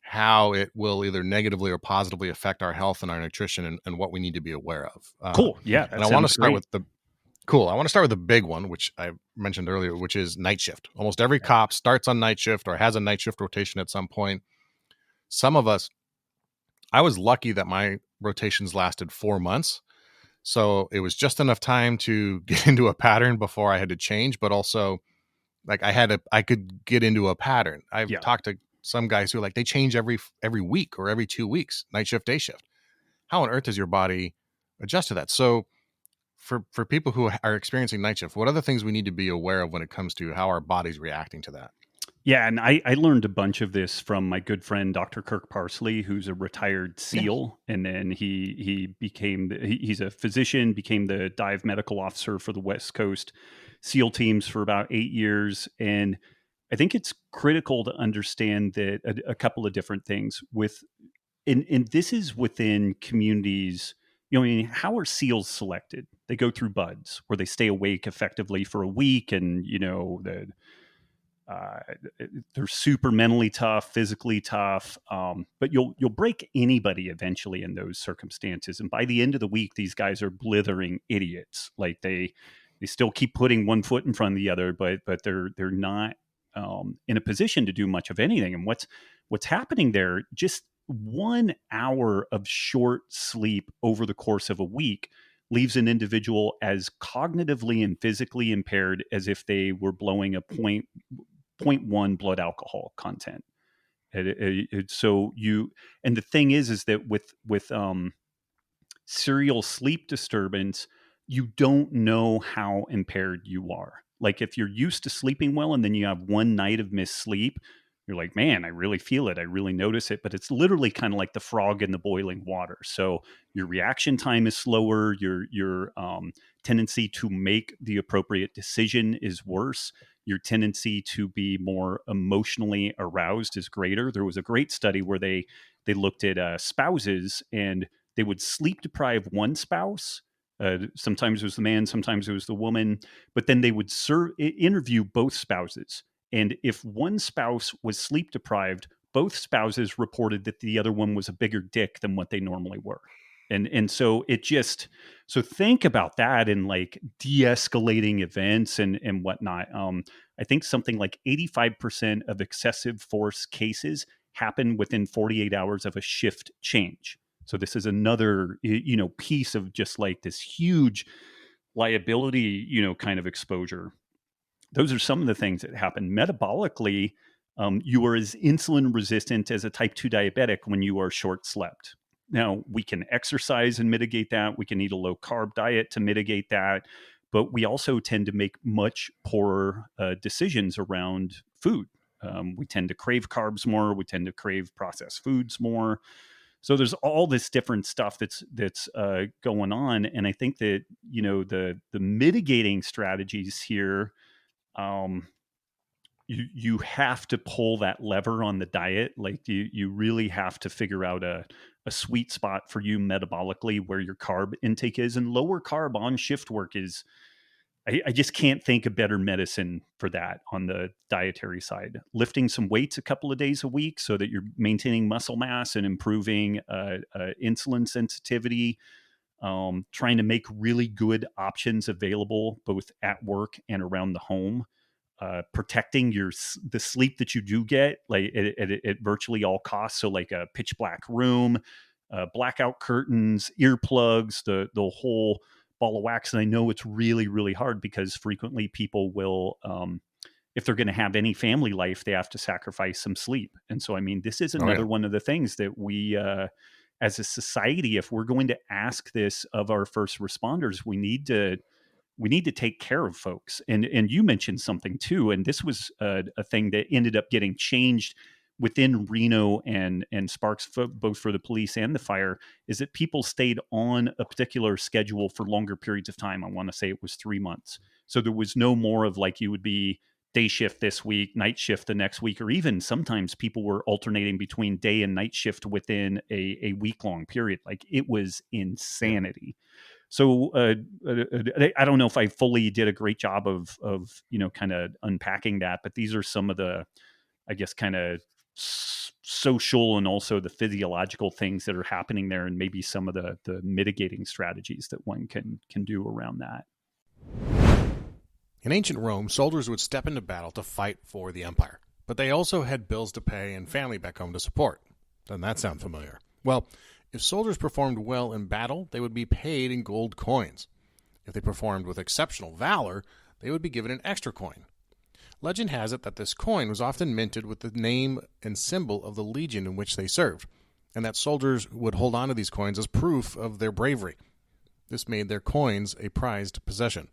how it will either negatively or positively affect our health and our nutrition and what we need to be aware of. Cool. Yeah. And I want to start with the big one, which I mentioned earlier, which is night shift. Almost every cop starts on night shift or has a night shift rotation at some point. Some of us, I was lucky that my rotations lasted 4 months. So it was just enough time to get into a pattern before I had to change, but also like I could get into a pattern. I've talked to some guys who are like, they change every week or every 2 weeks, night shift, day shift. How on earth does your body adjust to that? So for people who are experiencing night shift, what are the things we need to be aware of when it comes to how our body's reacting to that? Yeah, and I learned a bunch of this from my good friend, Dr. Kirk Parsley, who's a retired SEAL. Yes. And then he's a physician, became the dive medical officer for the West Coast SEAL teams for about 8 years. And I think it's critical to understand that a couple of different things and this is within communities. How are SEALs selected? They go through BUDS where they stay awake effectively for a week, and Uh, they're super mentally tough, physically tough, but you'll break anybody eventually in those circumstances. And by the end of the week, these guys are blithering idiots. Like they still keep putting one foot in front of the other, but they're not in a position to do much of anything. And what's happening there? Just 1 hour of short sleep over the course of a week leaves an individual as cognitively and physically impaired as if they were blowing a 0.1 blood alcohol content. So and the thing is that with serial sleep disturbance, you don't know how impaired you are. Like if you're used to sleeping well and then you have one night of missed sleep, you're like, man, I really feel it. I really notice it. But it's literally kind of like the frog in the boiling water. So your reaction time is slower. Your tendency to make the appropriate decision is worse. Your tendency to be more emotionally aroused is greater. There was a great study where they looked at spouses, and they would sleep deprive one spouse. Sometimes it was the man, sometimes it was the woman, but then they would interview both spouses. And if one spouse was sleep deprived, both spouses reported that the other one was a bigger dick than what they normally were. And so so think about that in like de-escalating events and whatnot. I think something like 85% of excessive force cases happen within 48 hours of a shift change. So this is another, piece of just like this huge liability, kind of exposure. Those are some of the things that happen metabolically. You are as insulin resistant as a type 2 diabetic when you are short slept. Now, we can exercise and mitigate that. We can eat a low carb diet to mitigate that. But we also tend to make much poorer decisions around food. We tend to crave carbs more. We tend to crave processed foods more. So there's all this different stuff that's going on. And I think that, the mitigating strategies here, you have to pull that lever on the diet. Like you really have to figure out a sweet spot for you metabolically where your carb intake is, and lower carb on shift work is, I just can't think of better medicine for that on the dietary side. Lifting some weights a couple of days a week so that you're maintaining muscle mass and improving insulin sensitivity. Trying to make really good options available both at work and around the home. Protecting the sleep that you do get, like at virtually all costs. So like a pitch black room, blackout curtains, earplugs, the whole ball of wax. And I know it's really, really hard because frequently people will, if they're going to have any family life, they have to sacrifice some sleep. And so, I mean, this is another one of the things that we, as a society, if we're going to ask this of our first responders, we need to take care of folks. And you mentioned something too, and this was a thing that ended up getting changed within Reno and Sparks, both for the police and the fire, is that people stayed on a particular schedule for longer periods of time. I want to say it was 3 months. So there was no more of like you would be day shift this week, night shift the next week, or even sometimes people were alternating between day and night shift within a week-long period. Like it was insanity. So I don't know if I fully did a great job of kind of unpacking that, but these are some of the, I guess, kind of social and also the physiological things that are happening there, and maybe some of the mitigating strategies that one can do around that. In ancient Rome, soldiers would step into battle to fight for the empire, but they also had bills to pay and family back home to support. Doesn't that sound familiar? Well, if soldiers performed well in battle, they would be paid in gold coins. If they performed with exceptional valor, they would be given an extra coin. Legend has it that this coin was often minted with the name and symbol of the legion in which they served, and that soldiers would hold on to these coins as proof of their bravery. This made their coins a prized possession.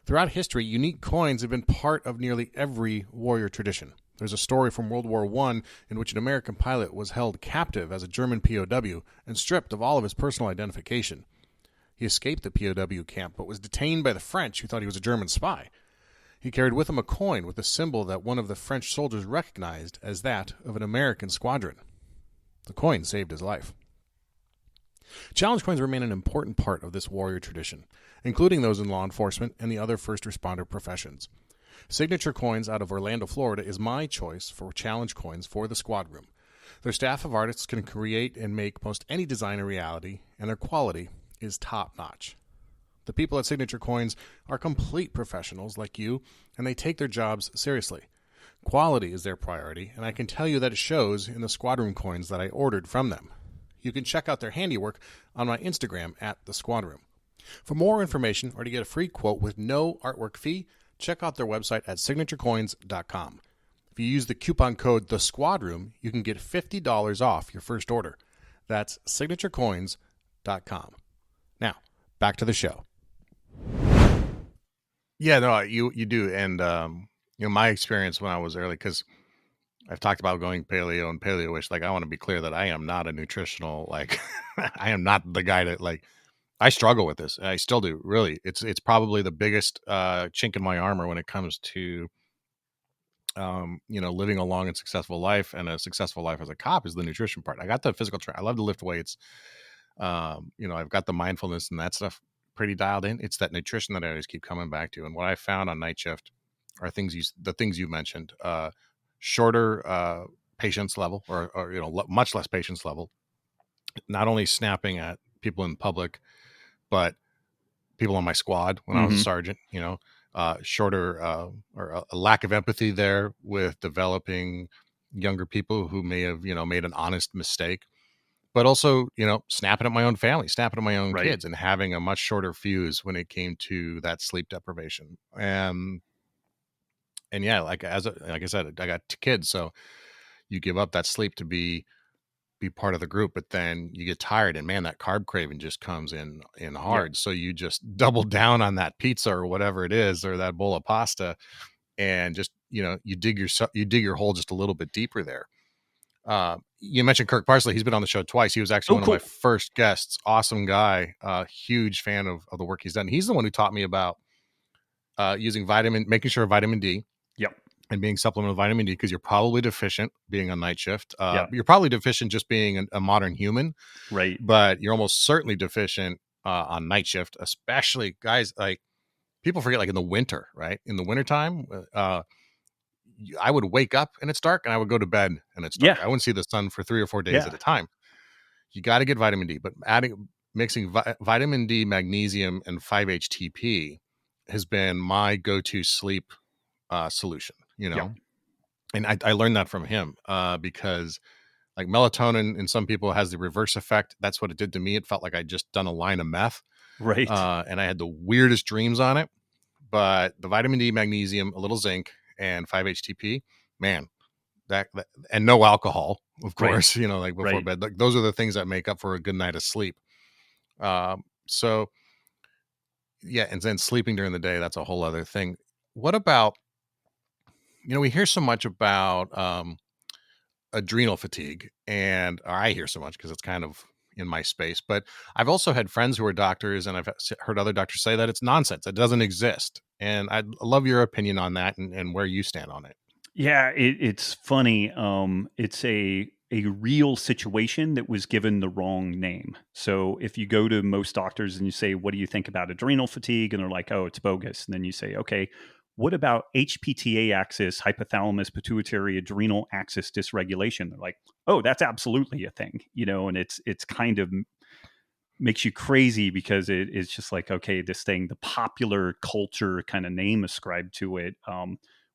Throughout history, unique coins have been part of nearly every warrior tradition. There's a story from World War I in which an American pilot was held captive as a German POW and stripped of all of his personal identification. He escaped the POW camp, but was detained by the French, who thought he was a German spy. He carried with him a coin with a symbol that one of the French soldiers recognized as that of an American squadron. The coin saved his life. Challenge coins remain an important part of this warrior tradition, including those in law enforcement and the other first responder professions. Signature Coins out of Orlando, Florida is my choice for challenge coins for the squad room. Their staff of artists can create and make most any design a reality, and their quality is top-notch. The people at Signature Coins are complete professionals like you, and they take their jobs seriously. Quality is their priority, and I can tell you that it shows in the squad room coins that I ordered from them. You can check out their handiwork on my Instagram at the squad room. For more information or to get a free quote with no artwork fee, check out their website at signaturecoins.com. If you use the coupon code THESQUADROOM, you can get $50 off your first order. That's signaturecoins.com. Now, back to the show. Yeah, no, you do. And, my experience when I was early, because I've talked about going paleo and paleo-ish. Like, I want to be clear that I am not a nutritional, I am not the guy that, I struggle with this. I still do, really. It's probably the biggest chink in my armor when it comes to, living a long and successful life, and a successful life as a cop is the nutrition part. I got the physical I love to lift weights. I've got the mindfulness and that stuff pretty dialed in. It's that nutrition that I always keep coming back to. And what I found on night shift are the things you mentioned, shorter patience level, or much less patience level, not only snapping at people in public, but people on my squad when I was a sergeant, shorter or a lack of empathy there with developing younger people who may have, made an honest mistake, but also, snapping at my own family, snapping at my own kids, and having a much shorter fuse when it came to that sleep deprivation. And yeah, like I said, I got 2 kids, so you give up that sleep to be part of the group, but then you get tired, and man, that carb craving just comes in hard. So you just double down on that pizza or whatever it is, or that bowl of pasta, and just, you dig your hole just a little bit deeper there. You mentioned Kirk Parsley. He's been on the show twice. He was actually one of my first guests. Awesome guy. Huge fan of the work he's done. He's the one who taught me about making sure vitamin D. Yep. And being supplemental vitamin D, because you're probably deficient being on night shift. You're probably deficient just being a modern human. Right. But you're almost certainly deficient on night shift, especially guys, like, people forget, like, in the winter, right? In the wintertime, I would wake up and it's dark, and I would go to bed and it's dark. I wouldn't see the sun for 3 or 4 days at a time. You got to get vitamin D, but mixing vitamin D, magnesium, and 5-HTP has been my go-to sleep solution, and I learned that from him, because, like, melatonin in some people has the reverse effect. That's what it did to me. It felt like I'd just done a line of meth, right? And I had the weirdest dreams on it. But the vitamin D, magnesium, a little zinc, and 5-HTP, man, that and no alcohol, of course, before bed. Like, those are the things that make up for a good night of sleep. So yeah, and then sleeping during the day, that's a whole other thing. What about, we hear so much about adrenal fatigue, or I hear so much because it's kind of in my space, but I've also had friends who are doctors, and I've heard other doctors say that it's nonsense. It doesn't exist. And I'd love your opinion on that, and where you stand on it. Yeah, it's funny. It's a real situation that was given the wrong name. So if you go to most doctors and you say, what do you think about adrenal fatigue? And they're like, oh, it's bogus. And then you say, okay, what about HPTA axis, hypothalamus pituitary adrenal axis dysregulation? They're like, oh, that's absolutely a thing, and it's kind of makes you crazy, because it's just like, okay, this thing, the popular culture kind of name ascribed to it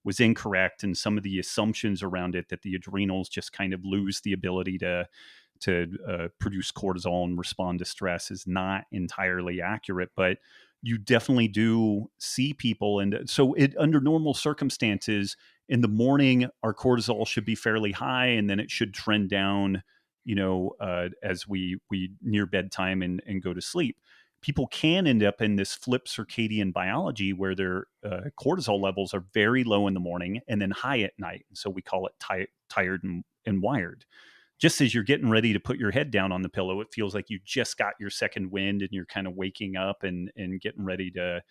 was incorrect. And some of the assumptions around it, that the adrenals just kind of lose the ability to produce cortisol and respond to stress, is not entirely accurate. But you definitely do see people. And so under normal circumstances, in the morning, our cortisol should be fairly high, and then it should trend down, as we near bedtime and go to sleep. People can end up in this flip circadian biology where their cortisol levels are very low in the morning and then high at night. And so we call it tired and wired. Just as you're getting ready to put your head down on the pillow, it feels like you just got your second wind, and you're kind of waking up and getting ready to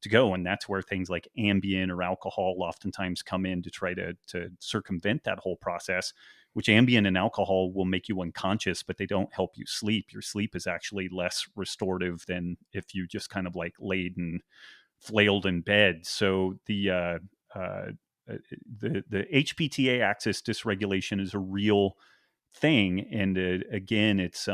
go. And that's where things like Ambien or alcohol oftentimes come in to try to circumvent that whole process, which Ambien and alcohol will make you unconscious, but they don't help you sleep. Your sleep is actually less restorative than if you just kind of like laid and flailed in bed. So the the HPTA axis dysregulation is a real thing, and again, it's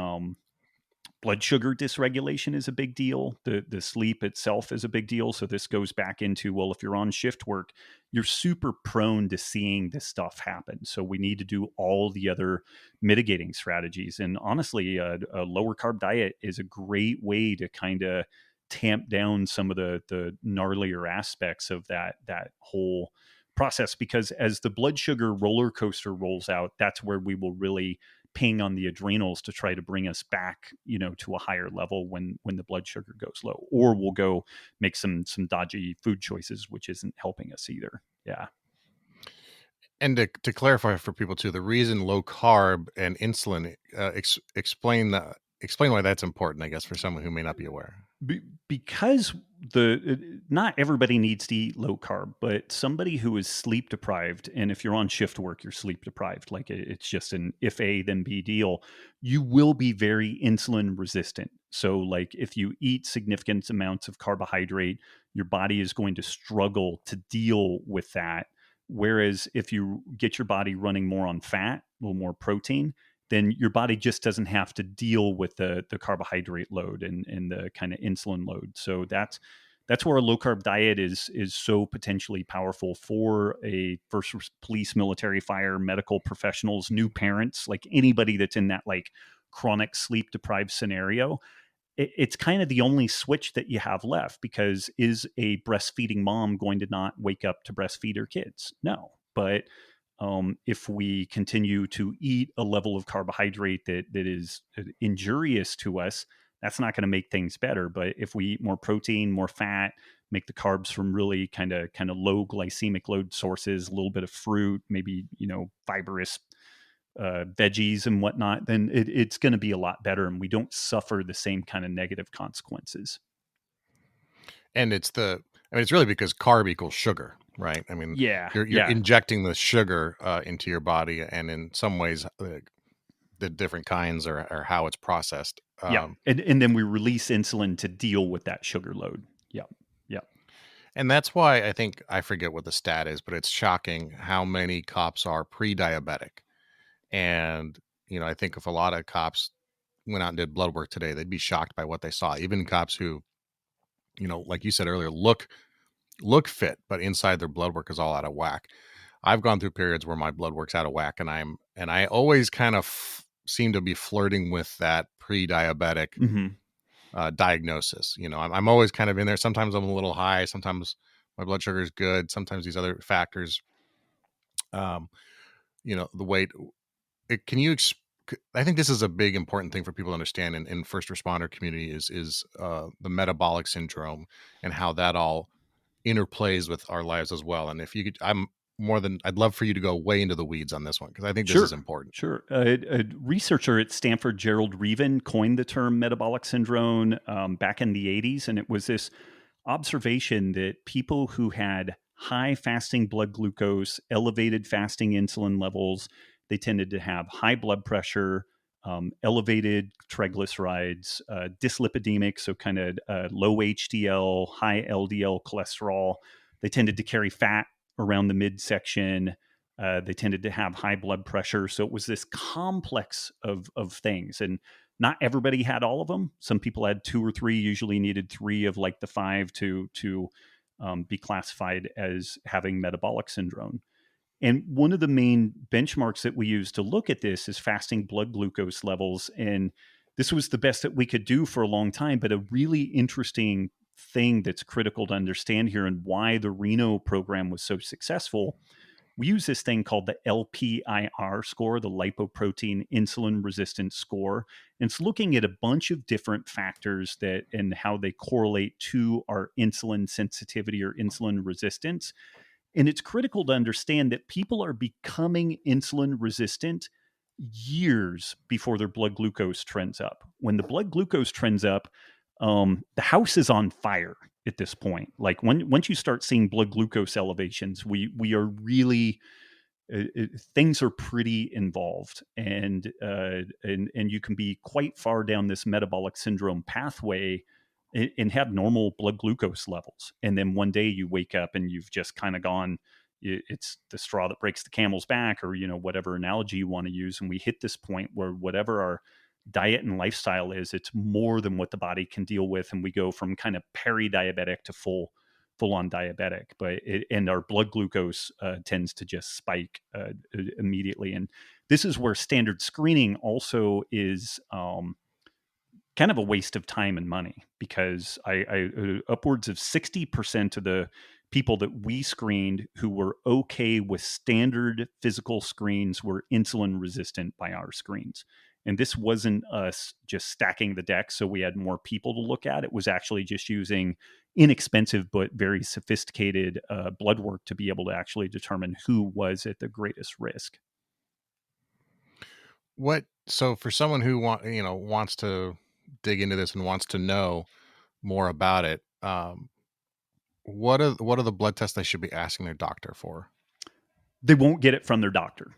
blood sugar dysregulation is a big deal. The sleep itself is a big deal. So this goes back into, well, if you're on shift work, you're super prone to seeing this stuff happen. So we need to do all the other mitigating strategies. And honestly, a lower carb diet is a great way to kind of tamp down some of the gnarlier aspects of that whole process, because as the blood sugar roller coaster rolls out, that's where we will really ping on the adrenals to try to bring us back, to a higher level when the blood sugar goes low, or we'll go make some dodgy food choices, which isn't helping us either. Yeah. And to clarify for people too, the reason low carb and insulin, explain why that's important, I guess, for someone who may not be aware. Because not everybody needs to eat low carb, but somebody who is sleep deprived, and if you're on shift work, you're sleep deprived, like it's just an if A then B deal, you will be very insulin resistant. So like if you eat significant amounts of carbohydrate, your body is going to struggle to deal with that. Whereas if you get your body running more on fat, a little more protein, then your body just doesn't have to deal with the carbohydrate load and the kind of insulin load. So that's where a low carb diet is so potentially powerful for a police, military, fire, medical professionals, new parents, like anybody that's in that like chronic sleep deprived scenario. It's kind of the only switch that you have left, because is a breastfeeding mom going to not wake up to breastfeed her kids? No. But if we continue to eat a level of carbohydrate that is injurious to us, that's not going to make things better. But if we eat more protein, more fat, make the carbs from really kind of low glycemic load sources, a little bit of fruit, maybe fibrous veggies and whatnot, then it's going to be a lot better, and we don't suffer the same kind of negative consequences. And it's really because carb equals sugar, right? I mean, Yeah, you're injecting the sugar into your body, and in some ways, the different kinds or how it's processed. And then we release insulin to deal with that sugar load. Yeah. And that's why I forget what the stat is, but it's shocking how many cops are pre-diabetic. And, I think if a lot of cops went out and did blood work today, they'd be shocked by what they saw. Even cops who, like you said earlier, look fit, but inside their blood work is all out of whack. I've gone through periods where my blood work's out of whack, and I always kind of seem to be flirting with that pre-diabetic diagnosis. I'm always kind of in there. Sometimes I'm a little high. Sometimes my blood sugar is good. Sometimes these other factors, the weight. I think this is a big important thing for people to understand in first responder community is the metabolic syndrome and how that all interplays with our lives as well. And if you could, I'd love for you to go way into the weeds on this one, because I think this is important. Sure. A researcher at Stanford, Gerald Reaven, coined the term metabolic syndrome back in the 80s. And it was this observation that people who had high fasting blood glucose, elevated fasting insulin levels, they tended to have high blood pressure, elevated triglycerides, dyslipidemic, so kind of low HDL, high LDL cholesterol. They tended to carry fat around the midsection. They tended to have high blood pressure. So it was this complex of things. And not everybody had all of them. Some people had 2 or 3, usually needed 3 of like the 5 to be classified as having metabolic syndrome. And one of the main benchmarks that we use to look at this is fasting blood glucose levels. And this was the best that we could do for a long time. But a really interesting thing that's critical to understand here, and why the Reno program was so successful, we use this thing called the Lpir score, the lipoprotein insulin resistance score. And it's looking at a bunch of different factors and how they correlate to our insulin sensitivity or insulin resistance. And it's critical to understand that people are becoming insulin resistant years before their blood glucose trends up. When the blood glucose trends up, the house is on fire at this point. Like once you start seeing blood glucose elevations, we are really things are pretty involved, and you can be quite far down this metabolic syndrome pathway and have normal blood glucose levels. And then one day you wake up and you've just kind of gone, it's the straw that breaks the camel's back, or, whatever analogy you want to use. And we hit this point where whatever our diet and lifestyle is, it's more than what the body can deal with. And we go from kind of peri-diabetic to full on diabetic, and our blood glucose tends to just spike immediately. And this is where standard screening also is kind of a waste of time and money, because I upwards of 60% of the people that we screened who were okay with standard physical screens were insulin resistant by our screens. And this wasn't us just stacking the deck so we had more people to look at. It was actually just using inexpensive but very sophisticated blood work to be able to actually determine who was at the greatest risk. So for someone who wants to dig into this and wants to know more about it, what are the blood tests they should be asking their doctor for? They won't get it from their doctor.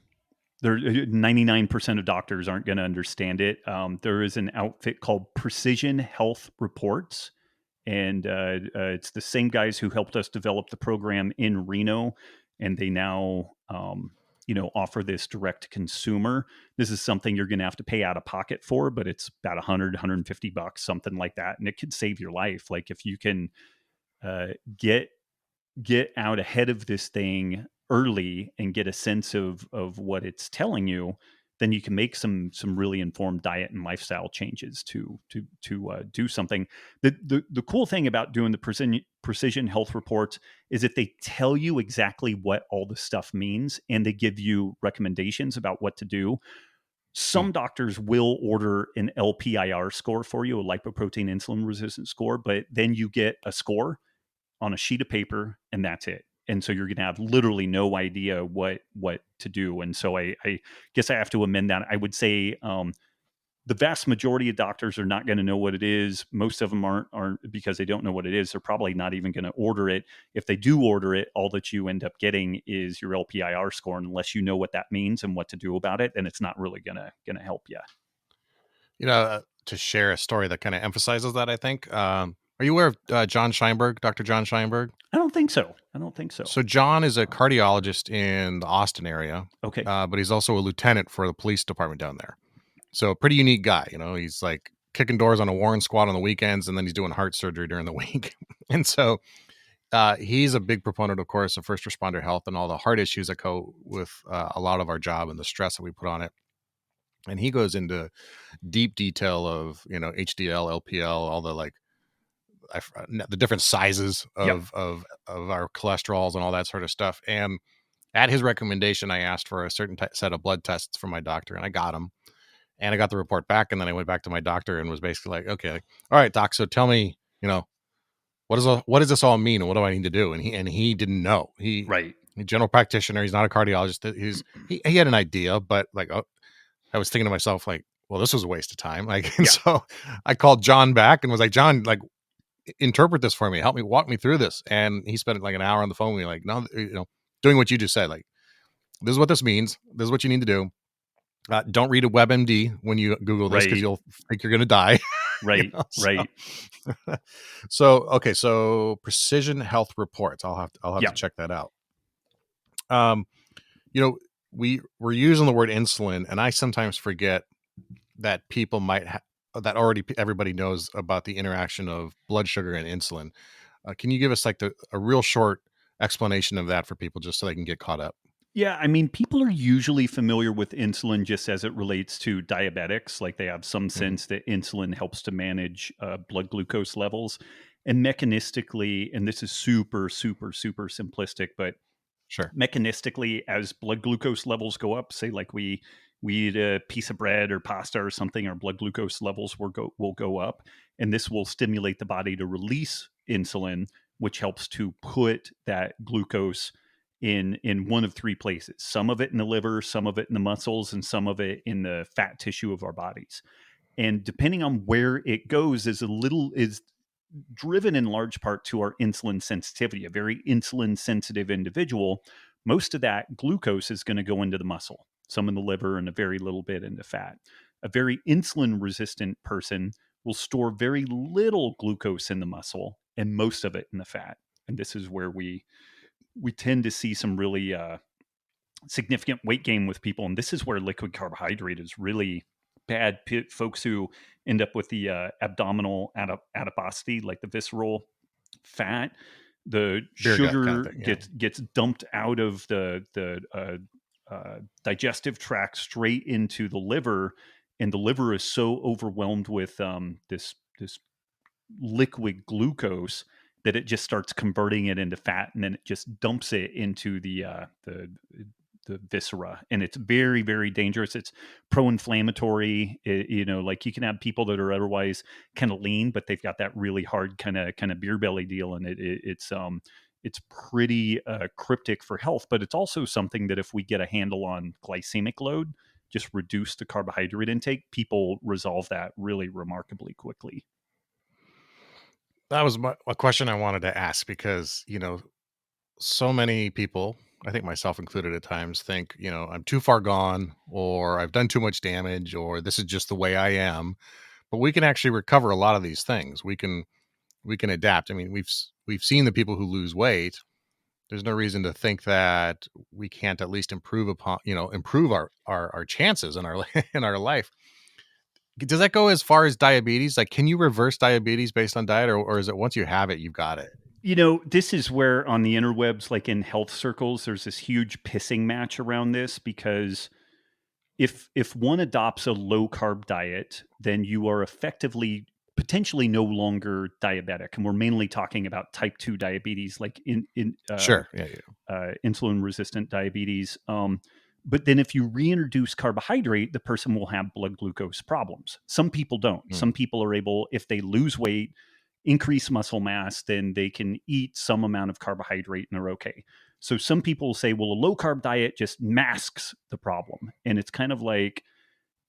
99% of doctors aren't going to understand it. There is an outfit called Precision Health Reports, and it's the same guys who helped us develop the program in Reno, and they now offer this direct to consumer. This is something you're going to have to pay out of pocket for, but it's about $100-$150, something like that, and it could save your life. Like, if you can get out ahead of this thing early and get a sense of what it's telling you, then you can make some really informed diet and lifestyle changes to do something. The cool thing about doing the precision health reports is that they tell you exactly what all the stuff means, and they give you recommendations about what to do. Some doctors will order an LPIR score for you, a lipoprotein insulin resistance score, but then you get a score on a sheet of paper and that's it. And so you're going to have literally no idea what to do. And so I guess I have to amend that. I would say the vast majority of doctors are not going to know what it is. Most of them aren't because they don't know what it is. They're probably not even going to order it. If they do order it, all that you end up getting is your LPIR score. And unless you know what that means and what to do about it, then it's not really going to help you. To share a story that kind of emphasizes that, I think. Are you aware of Dr. John Scheinberg? I don't think so. So John is a cardiologist in the Austin area. Okay. But he's also a lieutenant for the police department down there. So a pretty unique guy. He's like kicking doors on a Warren squad on the weekends, and then he's doing heart surgery during the week. And so he's a big proponent, of course, of first responder health and all the heart issues that go with a lot of our job and the stress that we put on it. And he goes into deep detail of, HDL, LPL, all the the different sizes of our cholesterols and all that sort of stuff. And at his recommendation, I asked for a certain set of blood tests from my doctor, and I got them. And I got the report back, and then I went back to my doctor and was basically like, okay, all right, doc, so tell me, what does this all mean, and what do I need to do? And he didn't know. He's a general practitioner. He's not a cardiologist. He had an idea, but I was thinking to myself, like, well, this was a waste of time. So I called John back and was like, John, interpret this for me. Help me, walk me through this. And he spent like an hour on the phone with me, like, no, doing what you just said. Like, this is what this means. This is what you need to do. Don't read a WebMD when you Google this, because you'll think you're going to die. Right. Right. So Precision Health Reports. I'll have to check that out. We're using the word insulin, and I sometimes forget that people might that already everybody knows about the interaction of blood sugar and insulin. Can you give us a real short explanation of that for people, just so they can get caught up? Yeah, I mean, people are usually familiar with insulin just as it relates to diabetics. Like, they have some sense that insulin helps to manage blood glucose levels. And mechanistically, and this is super, super, super simplistic, but sure, mechanistically, as blood glucose levels go up, say like we eat a piece of bread or pasta or something, our blood glucose levels will go up. And this will stimulate the body to release insulin, which helps to put that glucose in one of three places. Some of it in the liver, some of it in the muscles, and some of it in the fat tissue of our bodies. And depending on where it goes is driven in large part to our insulin sensitivity. A very insulin sensitive individual, most of that glucose is going to go into the muscle, some in the liver, and a very little bit into fat. A very insulin resistant person will store very little glucose in the muscle and most of it in the fat. And this is where we tend to see some really significant weight gain with people. And this is where liquid carbohydrate is really bad. Folks who end up with the abdominal adiposity, like the visceral fat, the Beer gut kind of sugar thing. Yeah. gets dumped out of the digestive tract straight into the liver, and the liver is so overwhelmed with this liquid glucose that it just starts converting it into fat, and then it just dumps it into the viscera, and it's very, very dangerous. It's pro-inflammatory. Like you can have people that are otherwise kind of lean, but they've got that really hard kind of beer belly deal, and it's pretty cryptic for health. But it's also something that if we get a handle on glycemic load, just reduce the carbohydrate intake, people resolve that really remarkably quickly. That was a question I wanted to ask because, so many people, I think myself included at times, think, I'm too far gone, or I've done too much damage, or this is just the way I am. But we can actually recover a lot of these things. We can adapt. I mean, we've seen the people who lose weight. There's no reason to think that we can't at least improve our chances in our in our life. Does that go as far as diabetes? Like, can you reverse diabetes based on diet, or is it once you have it, you've got it? This is where on the interwebs, like in health circles, there's this huge pissing match around this, because if one adopts a low carb diet, then you are effectively potentially no longer diabetic. And we're mainly talking about type 2 diabetes, like Sure. Yeah. insulin resistant diabetes. But then if you reintroduce carbohydrate, the person will have blood glucose problems. Some people don't. Some people are able, if they lose weight, increase muscle mass, then they can eat some amount of carbohydrate and they're okay. So some people will say, well, a low carb diet just masks the problem. And it's kind of like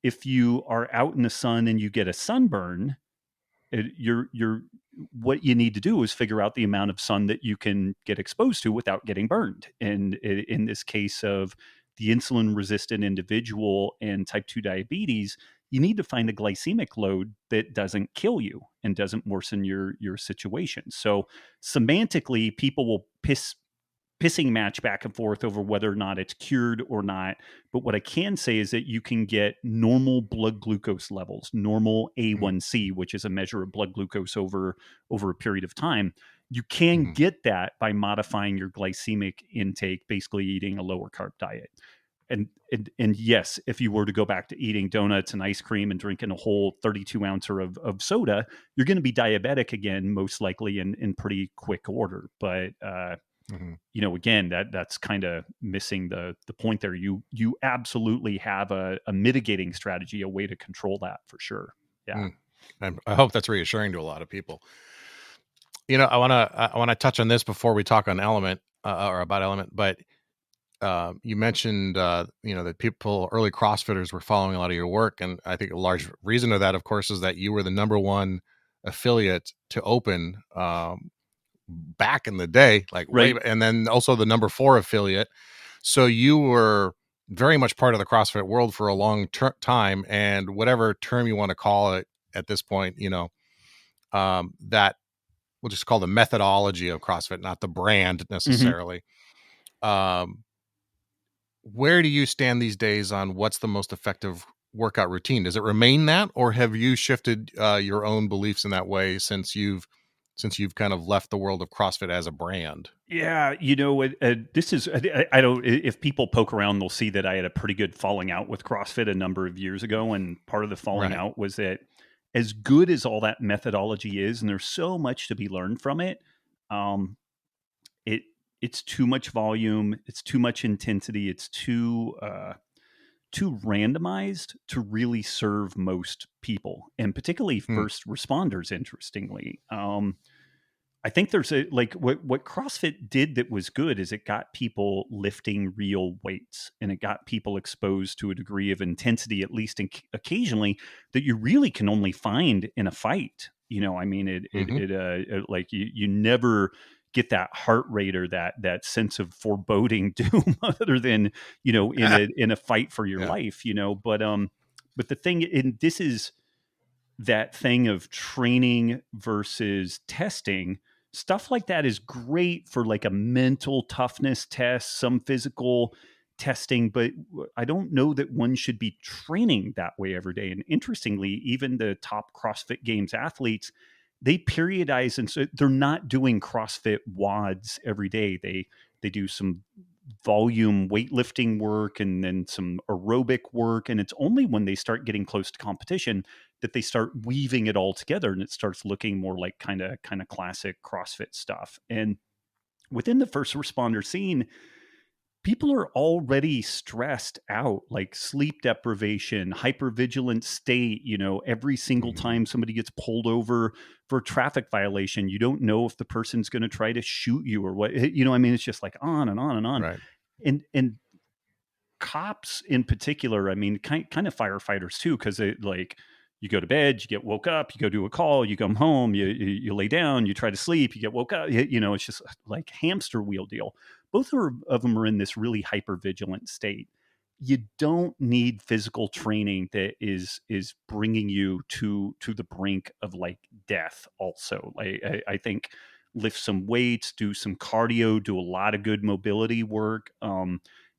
if you are out in the sun and you get a sunburn, what you need to do is figure out the amount of sun that you can get exposed to without getting burned. And in this case of the insulin resistant individual and type 2 diabetes, you need to find a glycemic load that doesn't kill you and doesn't worsen your situation. So semantically, people will pissing match back and forth over whether or not it's cured or not. But what I can say is that you can get normal blood glucose levels, normal A1C, which is a measure of blood glucose over a period of time. You can get that by modifying your glycemic intake, basically eating a lower carb diet. And yes, if you were to go back to eating donuts and ice cream and drinking a whole 32 ouncer of soda, you're going to be diabetic again, most likely in pretty quick order. But again, that's kind of missing the point there. You absolutely have a mitigating strategy, a way to control that for sure. Yeah. I hope that's reassuring to a lot of people. I want to touch on this before we talk on element or about element, but you mentioned, that early CrossFitters were following a lot of your work. And I think a large reason of that, of course, is that you were the number one affiliate to open back in the day, Right. and then also the number 4 affiliate. So you were very much part of the CrossFit world for a long time, and whatever term you want to call it at this point, that we'll just call the methodology of CrossFit, not the brand necessarily. Where do you stand these days on what's the most effective workout routine? Does it remain that, or have you shifted your own beliefs in that way since you've kind of left the world of CrossFit as a brand? Yeah, this is, I don't, if people poke around, they'll see that I had a pretty good falling out with CrossFit a number of years ago. And part of the falling out was that as good as all that methodology is, and there's so much to be learned from it, it's too much volume, it's too much intensity, it's too randomized to really serve most people, and particularly first responders. Interestingly, I think there's what CrossFit did that was good is it got people lifting real weights, and it got people exposed to a degree of intensity, at least occasionally, that you really can only find in a fight. I mean, you never get that heart rate or that sense of foreboding doom other than, in a fight for your life, but the thing, and this is that thing of training versus testing, stuff like that is great for like a mental toughness test, some physical testing, but I don't know that one should be training that way every day. And interestingly, even the top CrossFit Games athletes, they periodize, and so they're not doing CrossFit WODs every day. They do some volume weightlifting work and then some aerobic work, and it's only when they start getting close to competition that they start weaving it all together, and it starts looking more like kind of classic CrossFit stuff. And within the first responder scene, people are already stressed out, like sleep deprivation, hypervigilant state. Every single time somebody gets pulled over for a traffic violation, you don't know if the person's going to try to shoot you or what. I mean, it's just like on and on and on. Right. And cops in particular, I mean, kind of firefighters too, because like you go to bed, you get woke up, you go do a call, you come home, you lay down, you try to sleep, you get woke up. It's just like hamster wheel deal. Both of them are in this really hyper vigilant state. You don't need physical training that is bringing you to the brink of like death. Also, I think lift some weights, do some cardio, do a lot of good mobility work.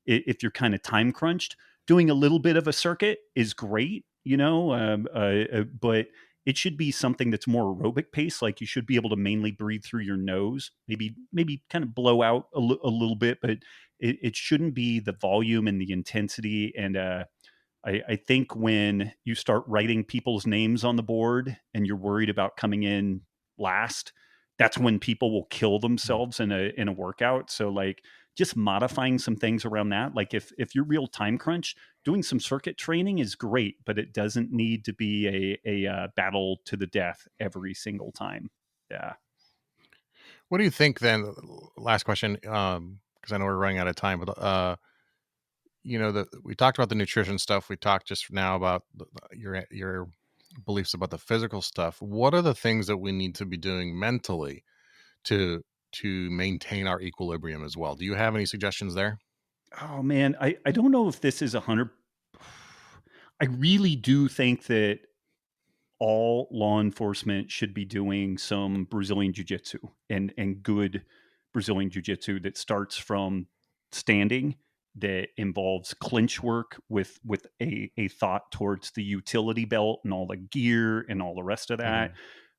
If you're kind of time crunched, doing a little bit of a circuit is great, but it should be something that's more aerobic pace. Like you should be able to mainly breathe through your nose, maybe kind of blow out a little bit, but it shouldn't be the volume and the intensity. And I think when you start writing people's names on the board and you're worried about coming in last, that's when people will kill themselves in a workout. So like just modifying some things around that. Like if you're real time crunch, doing some circuit training is great, but it doesn't need to be a battle to the death every single time. Yeah. What do you think then? Last question, because I know we're running out of time, but we talked about the nutrition stuff. We talked just now about your beliefs about the physical stuff. What are the things that we need to be doing mentally to maintain our equilibrium as well? Do you have any suggestions there? Oh man, I don't know if this is 100. I really do think that all law enforcement should be doing some Brazilian jiu-jitsu and good Brazilian jiu-jitsu that starts from standing, that involves clinch work with a thought towards the utility belt and all the gear and all the rest of that.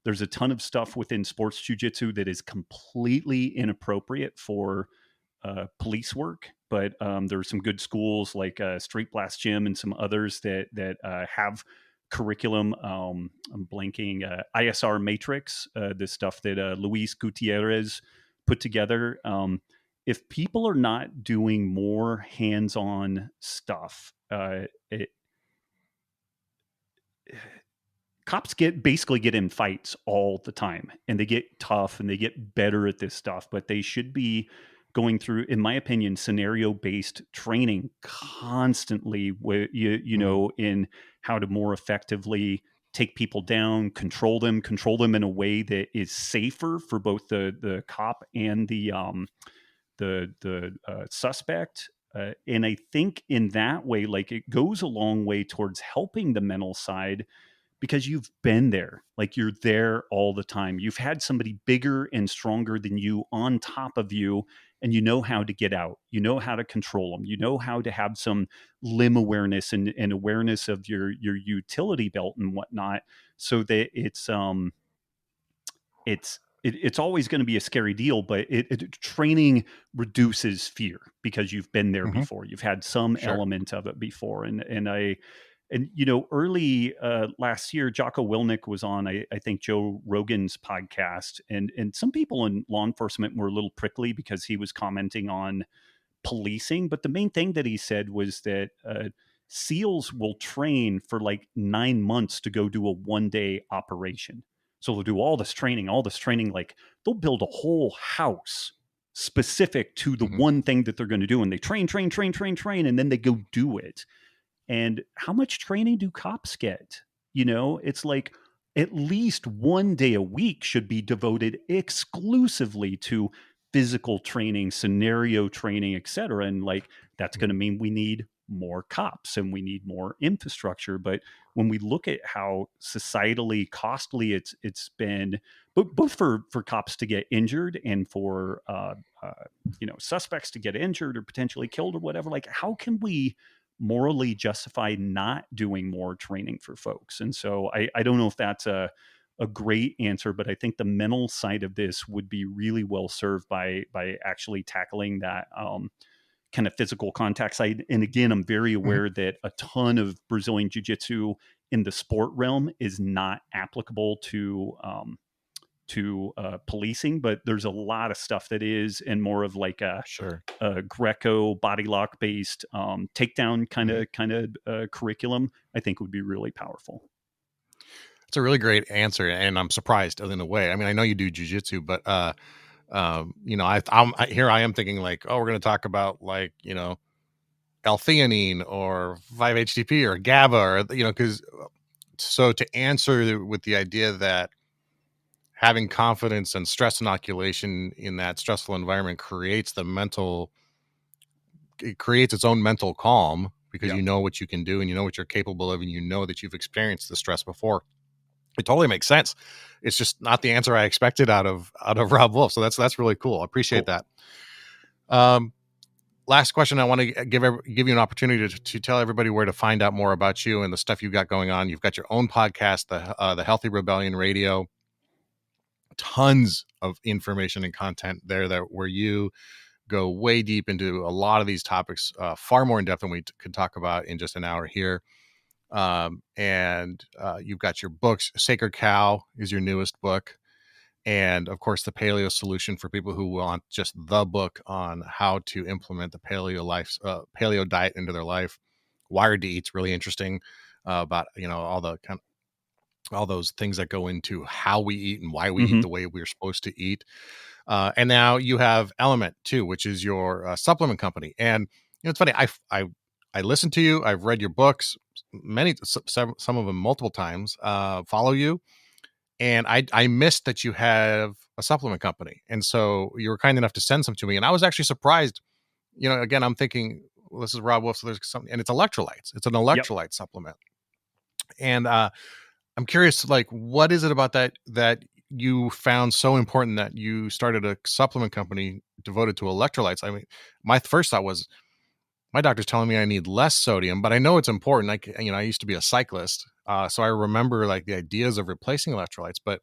There's a ton of stuff within sports jiu-jitsu that is completely inappropriate for police work, but there's some good schools like Straight Blast Gym and some others that have curriculum. I'm blanking. ISR Matrix, the stuff that Luis Gutierrez put together. If people are not doing more hands-on stuff, cops basically get in fights all the time, and they get tough and they get better at this stuff, but they should be going through, in my opinion, scenario-based training constantly, where in how to more effectively take people down, control them in a way that is safer for both the cop and the suspect. And I think in that way, like it goes a long way towards helping the mental side, because you've been there, like you're there all the time. You've had somebody bigger and stronger than you on top of you, and you know how to get out. You know how to control them. You know how to have some limb awareness and awareness of your utility belt and whatnot, so that it's always going to be a scary deal, but training reduces fear because you've been there before. You've had some element of it before. And early last year, Jocko Willink was on, I think, Joe Rogan's podcast. And some people in law enforcement were a little prickly because he was commenting on policing. But the main thing that he said was that SEALs will train for like 9 months to go do a one-day operation. So they'll do all this training, like they'll build a whole house specific to the one thing that they're going to do. And they train, and then they go do it. And how much training do cops get? It's like at least one day a week should be devoted exclusively to physical training, scenario training, etc. And like, that's going to mean we need more cops and we need more infrastructure. But when we look at how societally costly it's been, both for cops to get injured and for suspects to get injured or potentially killed or whatever, like how can we morally justify not doing more training for folks? And so I don't know if that's a great answer, but I think the mental side of this would be really well served by actually tackling that kind of physical contact side. And again, I'm very aware that a ton of Brazilian Jiu-Jitsu in the sport realm is not applicable to policing, but there's a lot of stuff that is, and more of like a Greco body lock based takedown kind of curriculum, I think would be really powerful. It's a really great answer, and I'm surprised in a way. I mean, I know you do jujitsu, but here I am thinking like, oh, we're going to talk about like L-theanine or 5-HTP or GABA, or because so to answer with the idea that having confidence and stress inoculation in that stressful environment creates its own mental calm, because you know what you can do and you know what you're capable of and you know that you've experienced the stress before. It totally makes sense. It's just not the answer I expected out of Robb Wolf. So that's really cool. I appreciate that. Last question. I want to give you an opportunity to tell everybody where to find out more about you and the stuff you've got going on. You've got your own podcast, the Healthy Rebellion Radio. Tons of information and content there where you go way deep into a lot of these topics, far more in depth than we could talk about in just an hour here. And you've got your books. Sacred Cow is your newest book. And of course, the Paleo Solution for people who want just the book on how to implement the paleo diet into their life. Wired to Eat's really interesting about, all those things that go into how we eat and why we eat the way we're supposed to eat. And now you have Element too, which is your supplement company. And it's funny. I listen to you. I've read your books, some of them multiple times, follow you. And I missed that you have a supplement company. And so you were kind enough to send some to me. And I was actually surprised. Again, I'm thinking, well, this is Robb Wolf. So there's something, and it's electrolytes. It's an electrolyte supplement. And I'm curious, like, what is it about that you found so important that you started a supplement company devoted to electrolytes? I mean, my first thought was, my doctor's telling me I need less sodium, but I know it's important. I used to be a cyclist, so I remember like the ideas of replacing electrolytes. But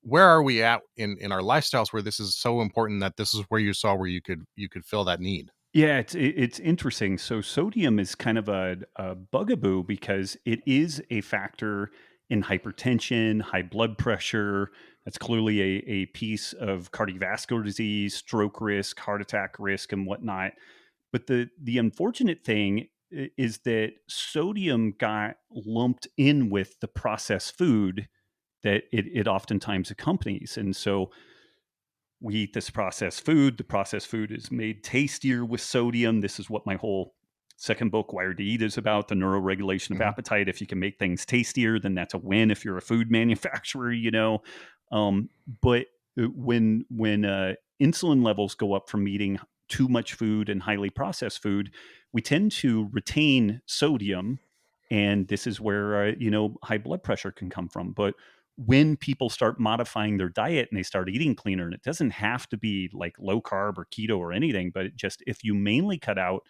where are we at in our lifestyles where this is so important that this is where you saw where you could fill that need? Yeah, it's interesting. So sodium is kind of a bugaboo because it is a factor in hypertension, high blood pressure. That's clearly a piece of cardiovascular disease, stroke risk, heart attack risk, and whatnot. But the unfortunate thing is that sodium got lumped in with the processed food that it oftentimes accompanies. And so we eat this processed food. The processed food is made tastier with sodium. This is what my whole second book, Wired to Eat, is about, the neuroregulation of appetite. If you can make things tastier, then that's a win if you're a food manufacturer, But when insulin levels go up from eating too much food and highly processed food, we tend to retain sodium. And this is where, high blood pressure can come from. But when people start modifying their diet and they start eating cleaner, and it doesn't have to be like low carb or keto or anything, but just if you mainly cut out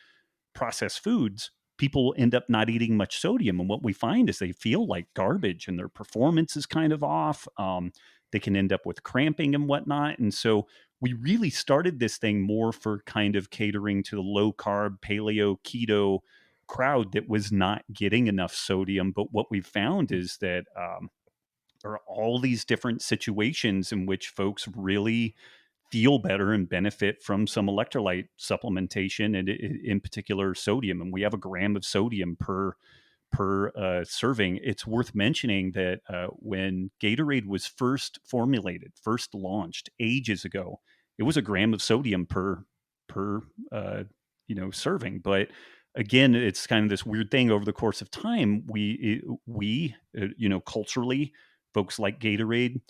processed foods, people end up not eating much sodium. And what we find is they feel like garbage and their performance is kind of off. They can end up with cramping and whatnot. And so we really started this thing more for kind of catering to the low carb, paleo, keto crowd that was not getting enough sodium. But what we found is that there are all these different situations in which folks really feel better and benefit from some electrolyte supplementation, and in particular sodium. And we have a gram of sodium per serving. It's worth mentioning that when Gatorade was first formulated, first launched ages ago, it was a gram of sodium per serving. But again, it's kind of this weird thing. Over the course of time, we culturally, folks like Gatorade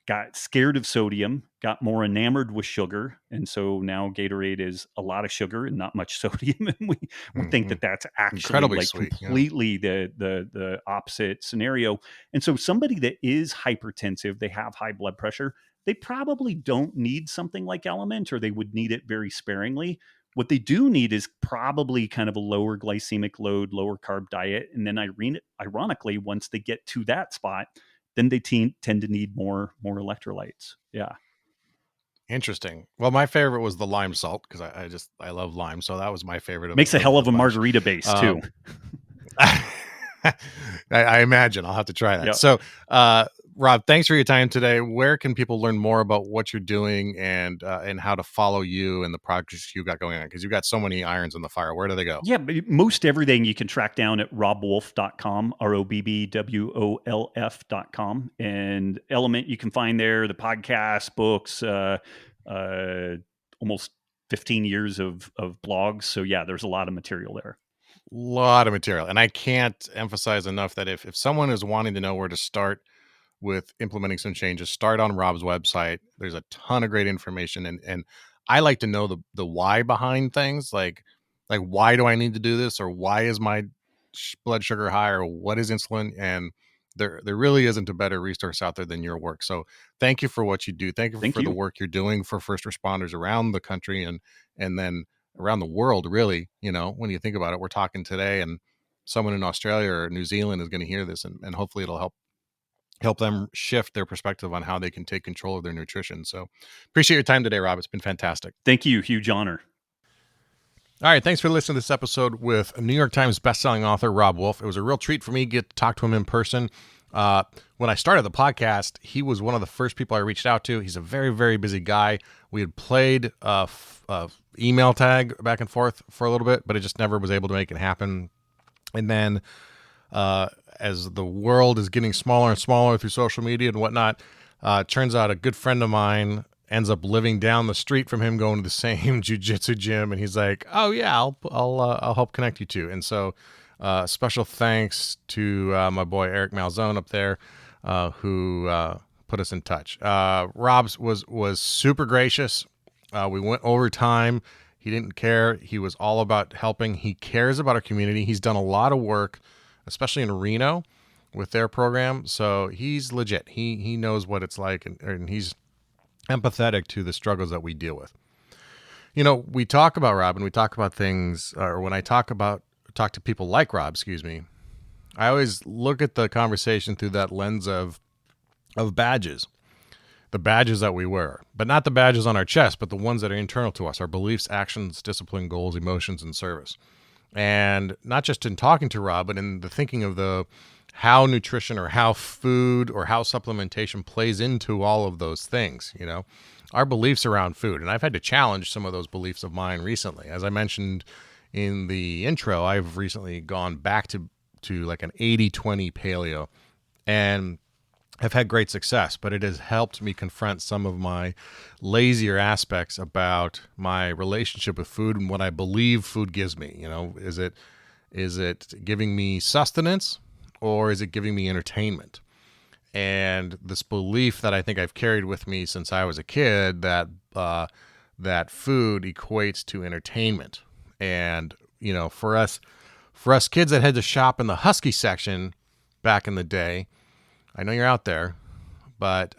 got scared of sodium, got more enamored with sugar. And so now Gatorade is a lot of sugar and not much sodium. And we think that that's actually Incredibly like sweet. completely the opposite scenario. And so somebody that is hypertensive, they have high blood pressure, they probably don't need something like Element, or they would need it very sparingly. What they do need is probably kind of a lower glycemic load, lower carb diet. And then ironically, once they get to that spot, then they tend to need more electrolytes. Yeah. Interesting. Well, my favorite was the lime salt because I love lime, so that was my favorite of Makes a the, hell of of the a bunch. margarita base too. I imagine I'll have to try that. Yep. So, Rob, thanks for your time today. Where can people learn more about what you're doing and how to follow you and the projects you got going on? Because you've got so many irons in the fire. Where do they go? Yeah, but most everything you can track down at robbwolf.com, ROBBWOLF.com. And Element you can find there, the podcast, books, almost 15 years of blogs. So yeah, there's a lot of material there. Lot of material. And I can't emphasize enough that if someone is wanting to know where to start with implementing some changes, start on Robb's website. There's a ton of great information. And I like to know the why behind things. Like why do I need to do this? Or why is my blood sugar high? Or what is insulin? And there really isn't a better resource out there than your work. So thank you for what you do. Thank you for the work you're doing for first responders around the country and then around the world, really. When you think about it, we're talking today and someone in Australia or New Zealand is going to hear this and hopefully it'll help them shift their perspective on how they can take control of their nutrition. So appreciate your time today, Rob. It's been fantastic. Thank you. Huge honor. All right. Thanks for listening to this episode with New York Times bestselling author Robb Wolf. It was a real treat for me to get to talk to him in person. When I started the podcast, he was one of the first people I reached out to. He's a very, very busy guy. We had played email tag back and forth for a little bit, but I just never was able to make it happen. And then as the world is getting smaller and smaller through social media and whatnot, turns out a good friend of mine ends up living down the street from him, going to the same jiu-jitsu gym. And he's like, oh yeah, I'll help connect you two. And so special thanks to my boy, Eric Malzone up there, who put us in touch. Robb's was super gracious. We went over time. He didn't care. He was all about helping. He cares about our community. He's done a lot of work, especially in Reno with their program. So he's legit. He knows what it's like and he's empathetic to the struggles that we deal with. We talk about Robb and we talk about things, or when I talk to people like Robb, I always look at the conversation through that lens of badges, the badges that we wear, but not the badges on our chest, but the ones that are internal to us, our beliefs, actions, discipline, goals, emotions, and service. And not just in talking to Robb, but in the thinking of how nutrition or how food or how supplementation plays into all of those things, our beliefs around food. And I've had to challenge some of those beliefs of mine recently. As I mentioned in the intro, I've recently gone back to like an 80-20 paleo and have had great success, but it has helped me confront some of my lazier aspects about my relationship with food and what I believe food gives me. Is it giving me sustenance or is it giving me entertainment? And this belief that I think I've carried with me since I was a kid that food equates to entertainment. And, for us kids that had to shop in the Husky section back in the day, I know you're out there, but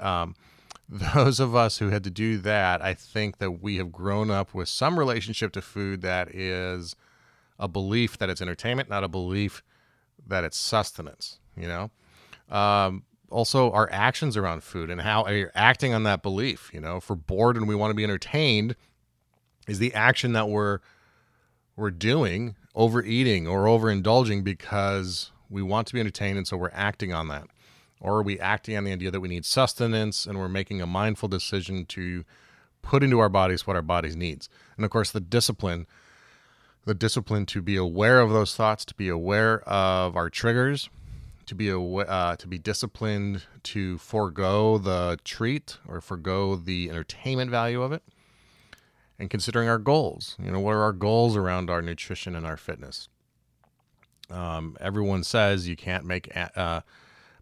those of us who had to do that, I think that we have grown up with some relationship to food that is a belief that it's entertainment, not a belief that it's sustenance, Also, our actions around food and how you're acting on that belief, if we're bored and we want to be entertained, is the action that we're doing overeating or overindulging because we want to be entertained, and so we're acting on that. Or are we acting on the idea that we need sustenance and we're making a mindful decision to put into our bodies what our bodies needs? And of course, the discipline to be aware of those thoughts, to be aware of our triggers, to be disciplined to forego the treat or forego the entertainment value of it, and considering our goals. What are our goals around our nutrition and our fitness? Everyone says you can't make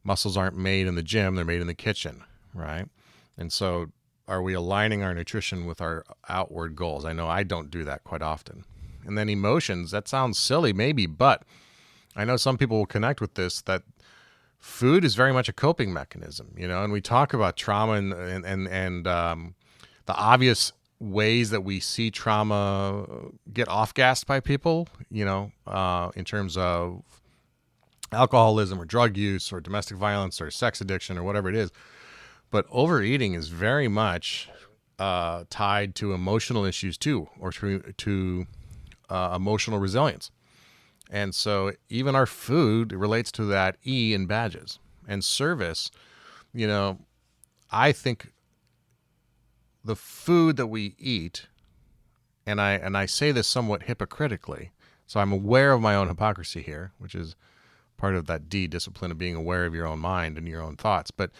muscles aren't made in the gym; they're made in the kitchen, right? And so are we aligning our nutrition with our outward goals? I know I don't do that quite often. And then emotions, that sounds silly maybe, but I know some people will connect with this, that food is very much a coping mechanism, and we talk about trauma and the obvious ways that we see trauma get off-gassed by people, in terms of alcoholism or drug use or domestic violence or sex addiction or whatever it is. But overeating is very much tied to emotional issues too, or to emotional resilience. And so even our food relates to that E in badges. And service, I think the food that we eat, and I say this somewhat hypocritically, so I'm aware of my own hypocrisy here, which is part of that D discipline of being aware of your own mind and your own thoughts. But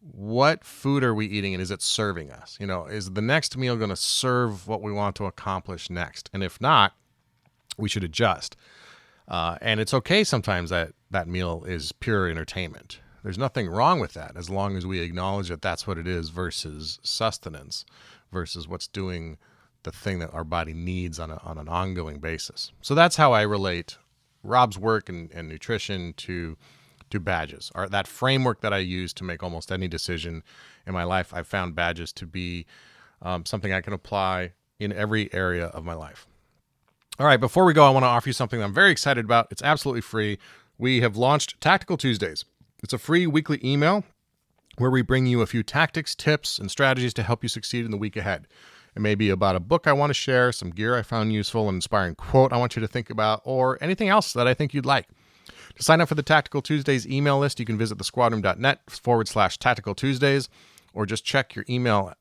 what food are we eating, and is it serving us? Is the next meal going to serve what we want to accomplish next? And if not, we should adjust. And it's okay sometimes that meal is pure entertainment. There's nothing wrong with that, as long as we acknowledge that that's what it is versus sustenance, versus what's doing the thing that our body needs on an ongoing basis. So that's how I relate Robb's work and nutrition to badges, or that framework that I use to make almost any decision in my life. I've found badges to be something I can apply in every area of my life. All right, before we go, I want to offer you something that I'm very excited about. It's absolutely free. We have launched Tactical Tuesdays. It's a free weekly email where we bring you a few tactics, tips, and strategies to help you succeed in the week ahead. It may be about a book I want to share, some gear I found useful, an inspiring quote I want you to think about, or anything else that I think you'd like. To sign up for the Tactical Tuesdays email list, you can visit thesquadroom.net/Tactical Tuesdays, or just check your email,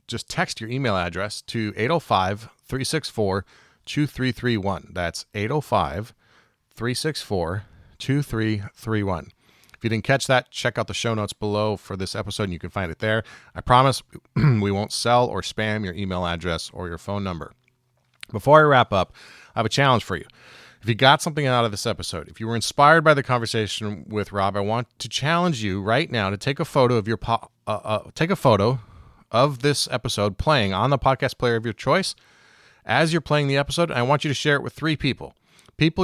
just text your email address to 805-364-2331. That's 805-364-2331. If you didn't catch that, check out the show notes below for this episode, and you can find it there. I promise we won't sell or spam your email address or your phone number. Before I wrap up, I have a challenge for you. If you got something out of this episode, if you were inspired by the conversation with Robb, I want to challenge you right now to take a photo of of this episode playing on the podcast player of your choice as you're playing the episode. I want you to share it with 3 people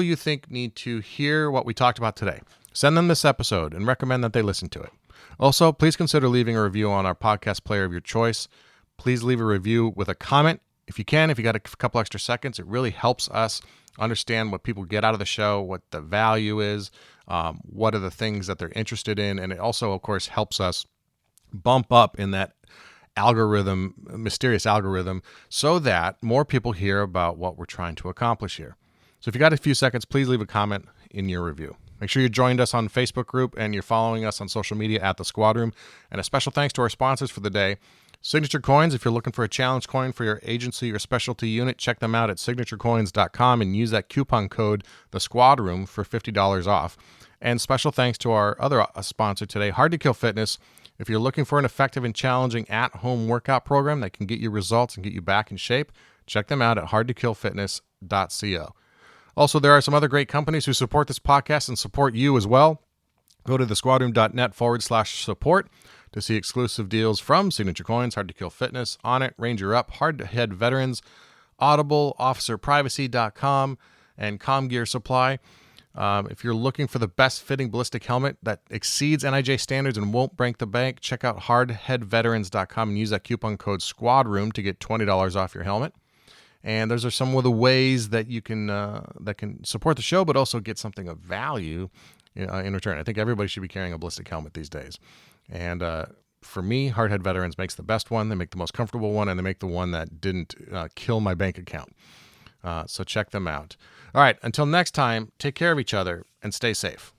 you think need to hear what we talked about today. Send them this episode and recommend that they listen to it. Also, please consider leaving a review on our podcast player of your choice. Please leave a review with a comment if you can. If you got a couple extra seconds, it really helps us understand what people get out of the show, what the value is, what are the things that they're interested in. And it also, of course, helps us bump up in that mysterious algorithm, so that more people hear about what we're trying to accomplish here. So if you got a few seconds, please leave a comment in your review. Make sure you joined us on Facebook group and you're following us on social media at The Squad Room. And a special thanks to our sponsors for the day. Signature Coins, if you're looking for a challenge coin for your agency or specialty unit, check them out at signaturecoins.com and use that coupon code The Squad Room for $50 off. And special thanks to our other sponsor today, Hard to Kill Fitness. If you're looking for an effective and challenging at-home workout program that can get you results and get you back in shape, check them out at hardtokillfitness.co. Also, there are some other great companies who support this podcast and support you as well. Go to thesquadroom.net/support to see exclusive deals from Signature Coins, Hard to Kill Fitness, On It, Ranger Up, Hard to Head Veterans, Audible, OfficerPrivacy.com, and CommGear Supply. If you're looking for the best fitting ballistic helmet that exceeds NIJ standards and won't break the bank, check out hardheadveterans.com and use that coupon code SQUADROOM to get $20 off your helmet. And those are some of the ways that you can support the show, but also get something of value in return. I think everybody should be carrying a ballistic helmet these days. And for me, Hardhead Veterans makes the best one. They make the most comfortable one, and they make the one that didn't kill my bank account. So check them out. All right, until next time, take care of each other and stay safe.